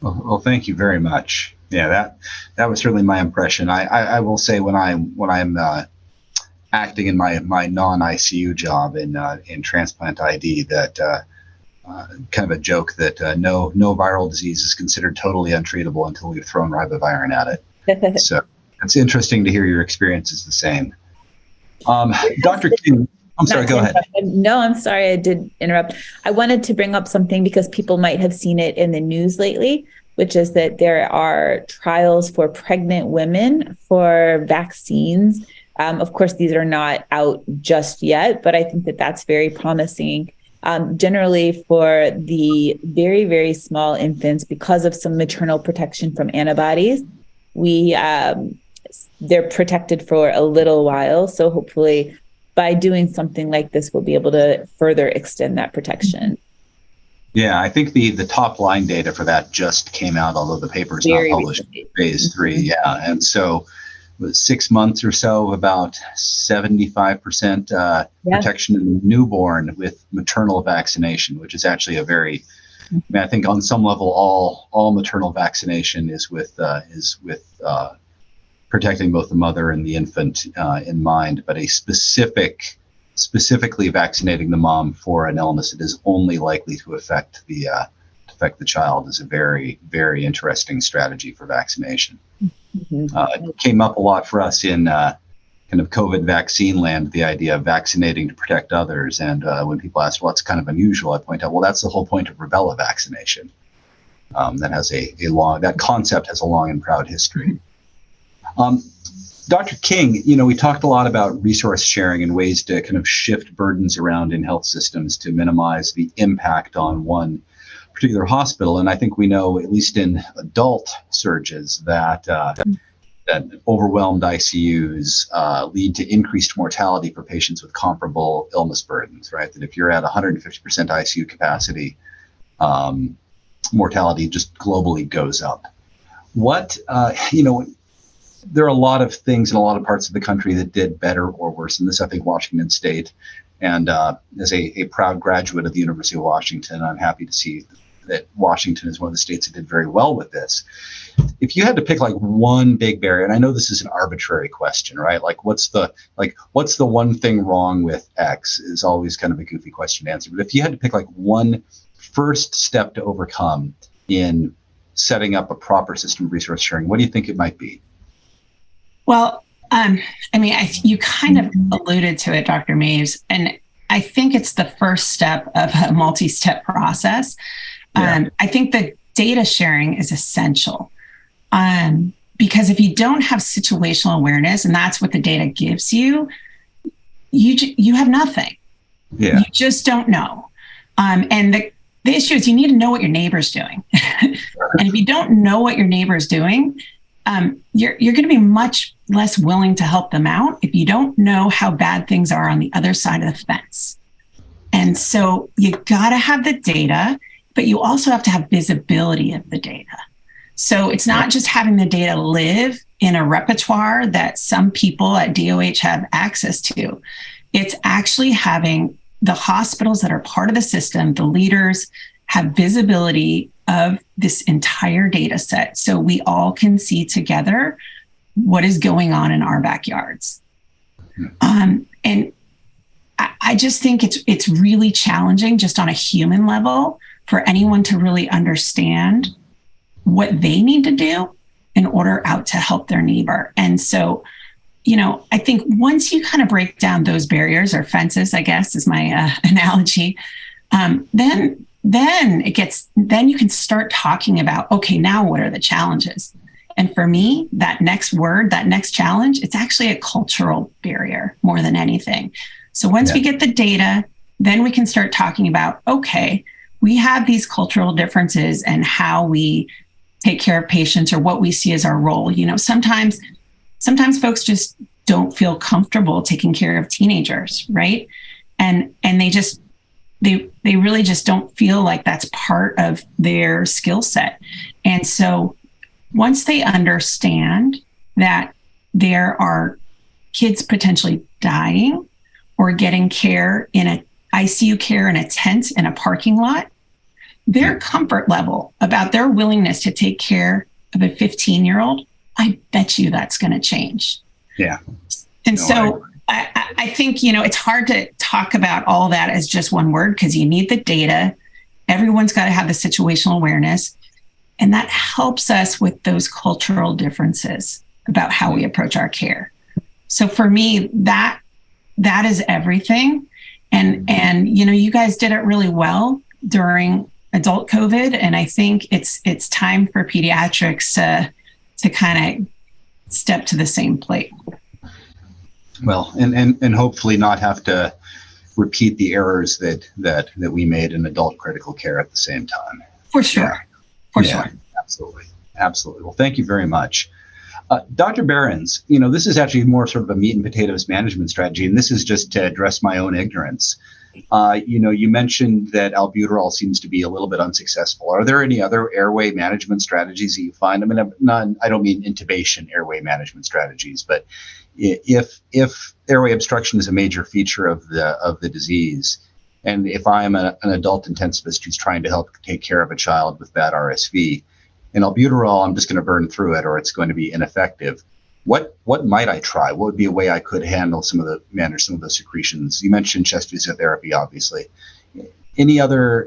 Well, thank you very much. Yeah, that was certainly my impression. I will say when I'm acting in my non-ICU job in transplant ID, that kind of a joke that no viral disease is considered totally untreatable until we've thrown ribavirin at it. So it's interesting to hear your experience is the same. Dr. King, I'm sorry, go ahead. No, I'm sorry, I did interrupt. I wanted to bring up something because people might have seen it in the news lately, which is that there are trials for pregnant women for vaccines. Of course, these are not out just yet, but I think that that's very promising. Generally for the very, very small infants, because of some maternal protection from antibodies, they're protected for a little while. So hopefully by doing something like this, we'll be able to further extend that protection. Yeah, I think the top line data for that just came out, although the paper is not published. Phase 3, yeah. And so with 6 months or so, about 75% protection in the newborn with maternal vaccination, which is actually I think on some level, all maternal vaccination is with protecting both the mother and the infant in mind, but specifically vaccinating the mom for an illness that is only likely to affect the child is a very, very interesting strategy for vaccination. It came up a lot for us in kind of COVID vaccine land, the idea of vaccinating to protect others. And when people ask, well, it's kind of unusual, I point out, well, that's the whole point of rubella vaccination. That concept has a long and proud history. Dr. King, we talked a lot about resource sharing and ways to kind of shift burdens around in health systems to minimize the impact on one particular hospital. And I think we know, at least in adult surges, that overwhelmed ICUs lead to increased mortality for patients with comparable illness burdens, right? That if you're at 150% ICU capacity, mortality just globally goes up. There are a lot of things in a lot of parts of the country that did better or worse than this. I think Washington State, and as a proud graduate of the University of Washington, I'm happy to see that Washington is one of the states that did very well with this. If you had to pick like one big barrier, and I know this is an arbitrary question, right? Like what's the one thing wrong with X is always kind of a goofy question to answer. But if you had to pick like one first step to overcome in setting up a proper system of resource sharing, what do you think it might be? Well, you kind of alluded to it, Dr. Maves, and I think it's the first step of a multi-step process. I think that data sharing is essential. because if you don't have situational awareness, and that's what the data gives you, you have nothing. Yeah. You just don't know. And the issue is you need to know what your neighbor's doing. And if you don't know what your neighbor is doing, you're going to be much less willing to help them out if you don't know how bad things are on the other side of the fence. And so you got to have the data, but you also have to have visibility of the data. So it's not just having the data live in a repertoire that some people at DOH have access to. It's actually having the hospitals that are part of the system, the leaders, have visibility of this entire data set so we all can see together what is going on in our backyards. And I just think it's really challenging just on a human level for anyone to really understand what they need to do in order out to help their neighbor. And so, I think once you kind of break down those barriers or fences, I guess is my analogy, then you can start talking about, okay, now what are the challenges? And for me, that next challenge, it's actually a cultural barrier more than anything. So once we get the data, then we can start talking about, okay, we have these cultural differences and how we take care of patients or what we see as our role. Sometimes folks just don't feel comfortable taking care of teenagers, right? And they really just don't feel like that's part of their skill set. And so once they understand that there are kids potentially dying or getting care in an ICU care in a tent in a parking lot, their comfort level about their willingness to take care of a 15-year-old, I bet you that's going to change. Yeah. And I think, it's hard to talk about all that as just one word because you need the data. Everyone's got to have the situational awareness. And that helps us with those cultural differences about how we approach our care. So for me, that is everything. And you guys did it really well during adult COVID. And I think it's time for pediatrics to kind of step to the same plate. Well, and hopefully not have to repeat the errors that we made in adult critical care at the same time. For sure. For sure. Absolutely. Well, thank you very much. Dr. Behrens, this is actually more sort of a meat and potatoes management strategy, and this is just to address my own ignorance. You mentioned that albuterol seems to be a little bit unsuccessful. Are there any other airway management strategies that you find? I mean, I don't mean intubation airway management strategies, but if airway obstruction is a major feature of the disease, and if I'm an adult intensivist who's trying to help take care of a child with bad RSV, and albuterol, I'm just going to burn through it, or it's going to be ineffective. What might I try? What would be a way I could manage some of those secretions? You mentioned chest physiotherapy, obviously. Any other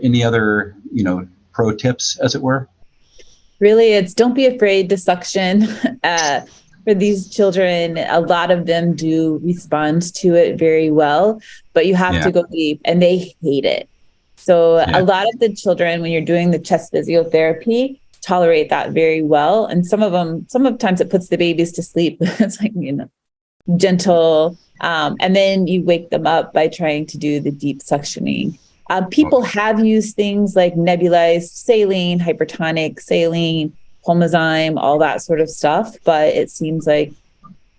pro tips, as it were? Really, it's don't be afraid to suction. For these children, a lot of them do respond to it very well, but you have to go deep, and they hate it. So a lot of the children, when you're doing the chest physiotherapy, tolerate that very well. And sometimes it puts the babies to sleep. It's like, gentle. And then you wake them up by trying to do the deep suctioning. People have used things like nebulized saline, hypertonic saline, pulmozyme, all that sort of stuff. But it seems like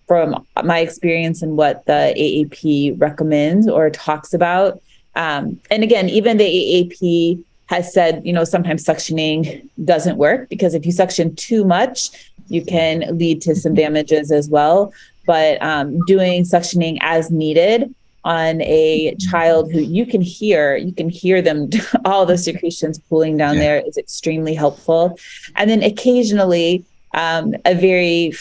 from my experience and what the AAP recommends or talks about, and again, even the AAP has said, sometimes suctioning doesn't work because if you suction too much, you can lead to some damages as well. But doing suctioning as needed on a child who you can hear them, all the secretions pooling down there is extremely helpful. And then occasionally, a very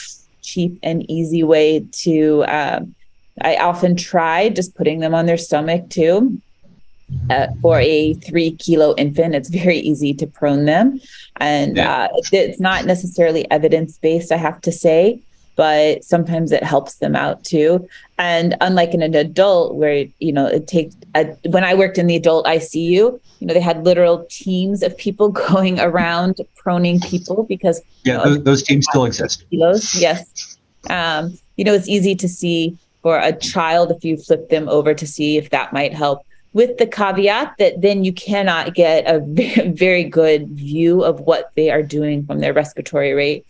cheap and easy way to, I often try just putting them on their stomach too. For a 3-kilo infant, it's very easy to prone them. And it's not necessarily evidence-based, I have to say, but sometimes it helps them out too. And unlike in an adult where, it takes, when I worked in the adult ICU, they had literal teams of people going around proning people because those teams still exist. Kilos. Yes. It's easy to see for a child if you flip them over to see if that might help, with the caveat that then you cannot get a very good view of what they are doing from their respiratory rate.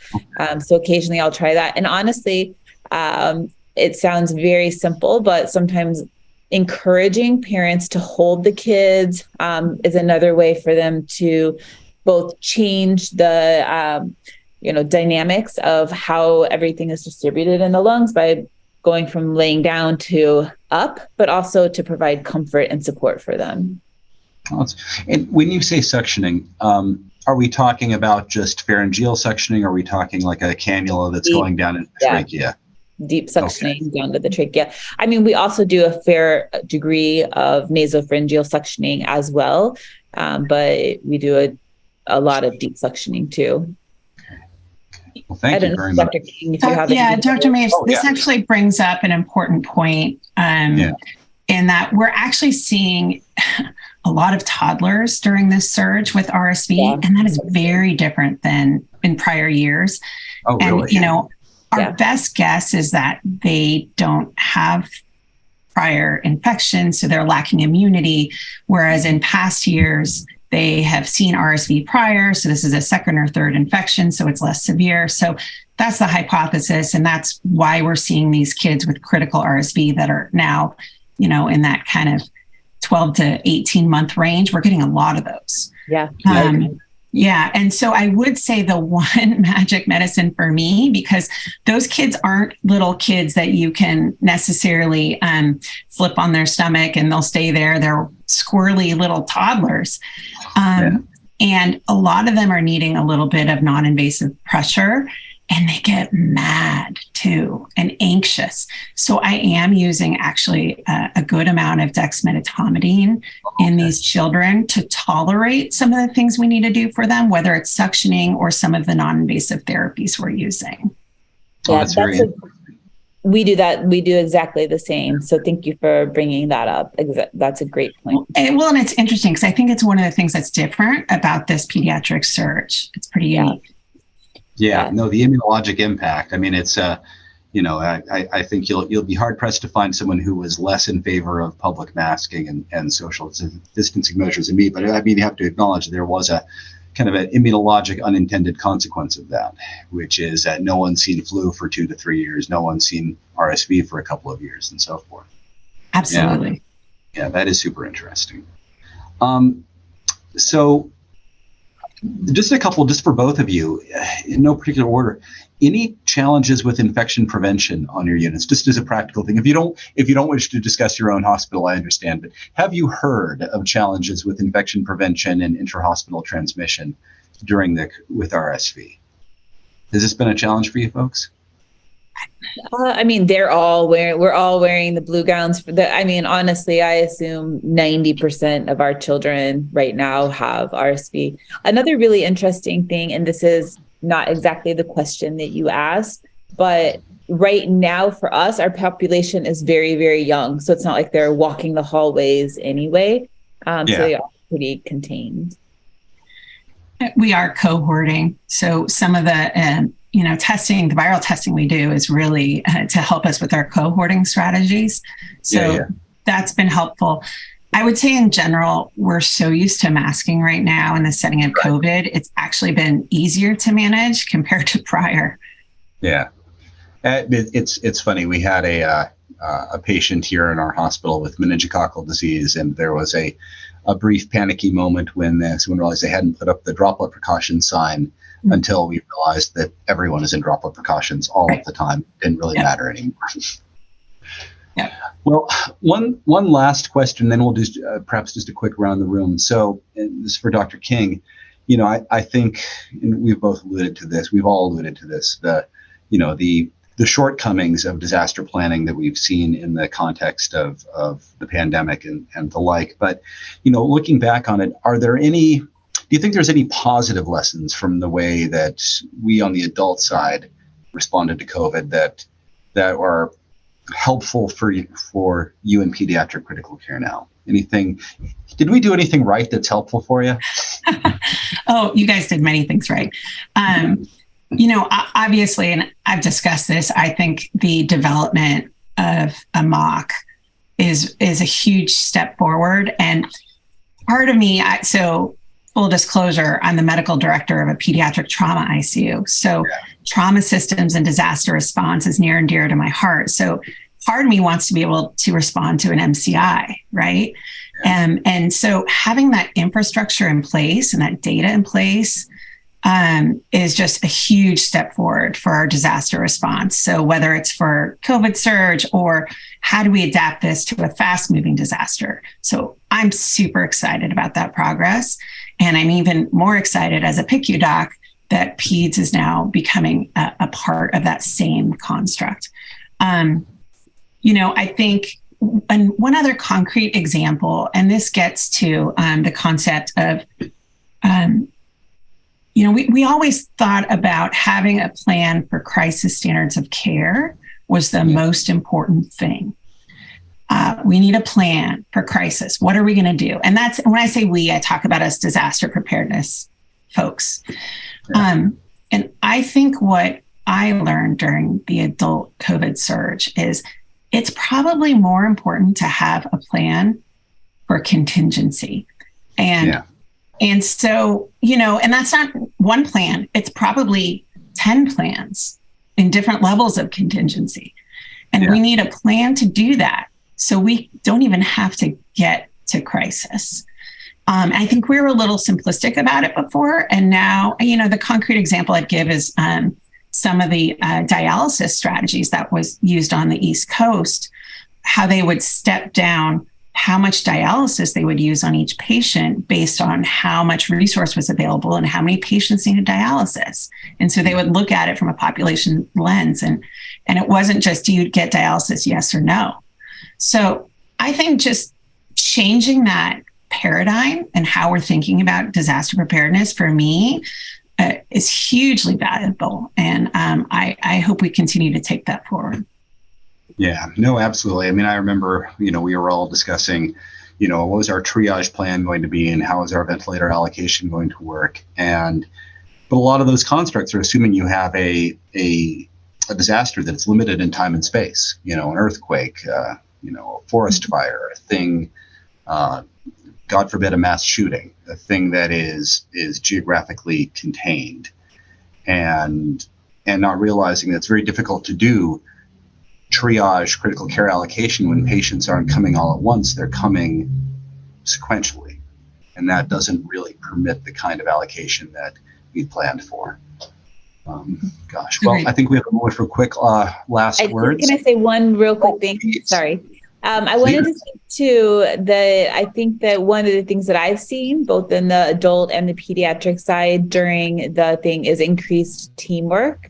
So occasionally I'll try that. And honestly, it sounds very simple, but sometimes encouraging parents to hold the kids is another way for them to both change the dynamics of how everything is distributed in the lungs by going from laying down to up, but also to provide comfort and support for them. And when you say suctioning, are we talking about just pharyngeal suctioning? Or are we talking like a cannula that's going down into the trachea? Deep suctioning down to the trachea. I mean, we also do a fair degree of nasopharyngeal suctioning as well, but we do a lot of deep suctioning too. Well, thank you very much. Dr. King, Dr. Maves, this actually brings up an important point in that we're actually seeing a lot of toddlers during this surge with RSV, and that is very different than in prior years. Oh, really? And, our best guess is that they don't have prior infection, so they're lacking immunity, whereas in past years, they have seen RSV prior, so this is a second or third infection, so it's less severe. So that's the hypothesis, and that's why we're seeing these kids with critical RSV that are now, in that kind of 12 to 18 month range. We're getting a lot of those. Yeah. And so I would say the one magic medicine for me, because those kids aren't little kids that you can necessarily flip on their stomach and they'll stay there. They're squirrely little toddlers. And a lot of them are needing a little bit of non-invasive pressure, and they get mad too and anxious. So I am using actually a good amount of dexmedetomidine in these children to tolerate some of the things we need to do for them, whether it's suctioning or some of the non-invasive therapies we're using. We do that. We do exactly the same. So thank you for bringing that up. That's a great point. And it's interesting because I think it's one of the things that's different about this pediatric surge. It's pretty unique. No, the immunologic impact. I mean, it's, I think you'll be hard pressed to find someone who was less in favor of public masking and social distancing measures than me. But I mean, you have to acknowledge that there was a kind of an immunologic unintended consequence of that, which is that no one's seen flu for 2 to 3 years. No one's seen RSV for a couple of years and so forth. Absolutely. Yeah, that is super interesting. So just a couple, just for both of you, in no particular order, any challenges with infection prevention on your units, just as a practical thing? If you don't wish to discuss your own hospital, I understand, but have you heard of challenges with infection prevention and intra-hospital transmission with RSV? Has this been a challenge for you folks? I mean, we're all wearing the blue gowns honestly, I assume 90% of our children right now have RSV. Another really interesting thing, and this is not exactly the question that you asked, but right now for us, our population is very, very young. So it's not like they're walking the hallways anyway. So they are pretty contained. We are cohorting. So some of the, testing, the viral testing we do is really to help us with our cohorting strategies. So that's been helpful. I would say in general, we're so used to masking right now in the setting of COVID. It's actually been easier to manage compared to prior. Yeah. It's funny. We had a patient here in our hospital with meningococcal disease, and there was a brief panicky moment when someone realized they hadn't put up the droplet precaution sign until we realized that everyone is in droplet precautions all of the time. It didn't really matter anymore. Well, one last question, then we'll do perhaps just a quick round the room. So this is for Dr. King. I think, and we've both alluded to this, we've all alluded to this, the shortcomings of disaster planning that we've seen in the context of the pandemic and the like. But, looking back on it, do you think there's any positive lessons from the way that we on the adult side responded to COVID that are helpful for you in pediatric critical care now? Anything? Did we do anything right that's helpful for you? Oh, you guys did many things right. Obviously, and I've discussed this, I think the development of a mock is a huge step forward. And part of me, so full disclosure, I'm the medical director of a pediatric trauma ICU. So trauma systems and disaster response is near and dear to my heart. So part of me wants to be able to respond to an MCI, right? And so having that infrastructure in place and that data in place is just a huge step forward for our disaster response. So whether it's for COVID surge or how do we adapt this to a fast moving disaster? So I'm super excited about that progress. And I'm even more excited as a PICU doc that PEDS is now becoming a part of that same construct. I think and one other concrete example, and this gets to the concept of, we always thought about having a plan for crisis standards of care was the most important thing. We need a plan for crisis. What are we going to do? And that's when I say we, I talk about us disaster preparedness folks. And I think what I learned during the adult COVID surge is it's probably more important to have a plan for contingency. And so, and that's not one plan. It's probably 10 plans in different levels of contingency. And we need a plan to do that. So we don't even have to get to crisis. I think we were a little simplistic about it before. And now, the concrete example I'd give is some of the dialysis strategies that was used on the East Coast, how they would step down how much dialysis they would use on each patient based on how much resource was available and how many patients needed dialysis. And so they would look at it from a population lens. And it wasn't just, do you get dialysis, yes or no? So I think just changing that paradigm and how we're thinking about disaster preparedness for me is hugely valuable. And I hope we continue to take that forward. Yeah, no, absolutely. I mean, I remember, we were all discussing, what was our triage plan going to be and how is our ventilator allocation going to work? But a lot of those constructs are assuming you have a disaster that's limited in time and space, an earthquake, a forest fire, a thing, God forbid, a mass shooting, a thing that is geographically contained, and not realizing that it's very difficult to do triage critical care allocation when patients aren't coming all at once, they're coming sequentially. And that doesn't really permit the kind of allocation that we planned for. Well, I think we have a moment for quick last words. Can I say one real quick thing? Sorry. I wanted to speak to I think that one of the things that I've seen both in the adult and the pediatric side during the thing is increased teamwork,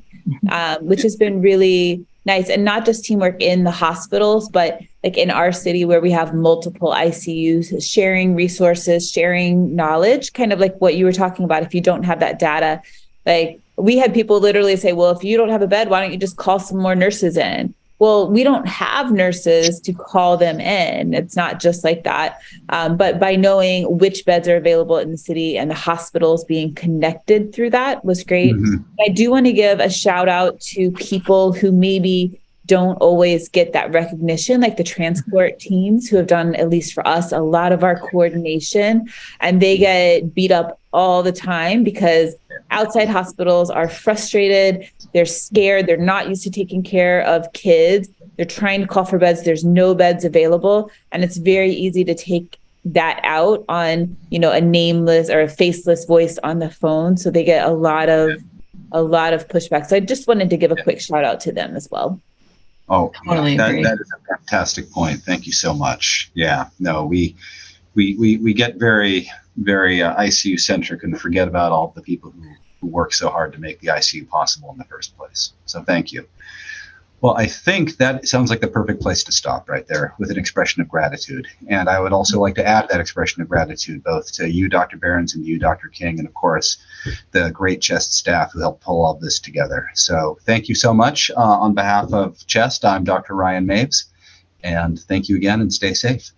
which has been really nice. And not just teamwork in the hospitals, but like in our city where we have multiple ICUs, sharing resources, sharing knowledge, kind of like what you were talking about. If you don't have that data, like we had people literally say, well, if you don't have a bed, why don't you just call some more nurses in? Well, we don't have nurses to call them in. It's not just like that. But by knowing which beds are available in the city and the hospitals being connected through that was great. Mm-hmm. I do want to give a shout out to people who maybe don't always get that recognition, like the transport teams who have done, at least for us, a lot of our coordination, and they get beat up all the time because outside hospitals are frustrated. They're scared. They're not used to taking care of kids. They're trying to call for beds. There's no beds available. And it's very easy to take that out on, a nameless or a faceless voice on the phone. So they get a lot of pushback. So I just wanted to give a quick shout out to them as well. Oh, totally agree. That is a fantastic point. Thank you so much. Yeah, no, we get very, very ICU centric and forget about all the people who work so hard to make the ICU possible in the first place. So thank you. Well, I think that sounds like the perfect place to stop right there with an expression of gratitude. And I would also like to add that expression of gratitude both to you, Dr. Behrens, and you, Dr. King, and of course, the great CHEST staff who helped pull all this together. So thank you so much. On behalf of CHEST, I'm Dr. Ryan Maves, and thank you again and stay safe.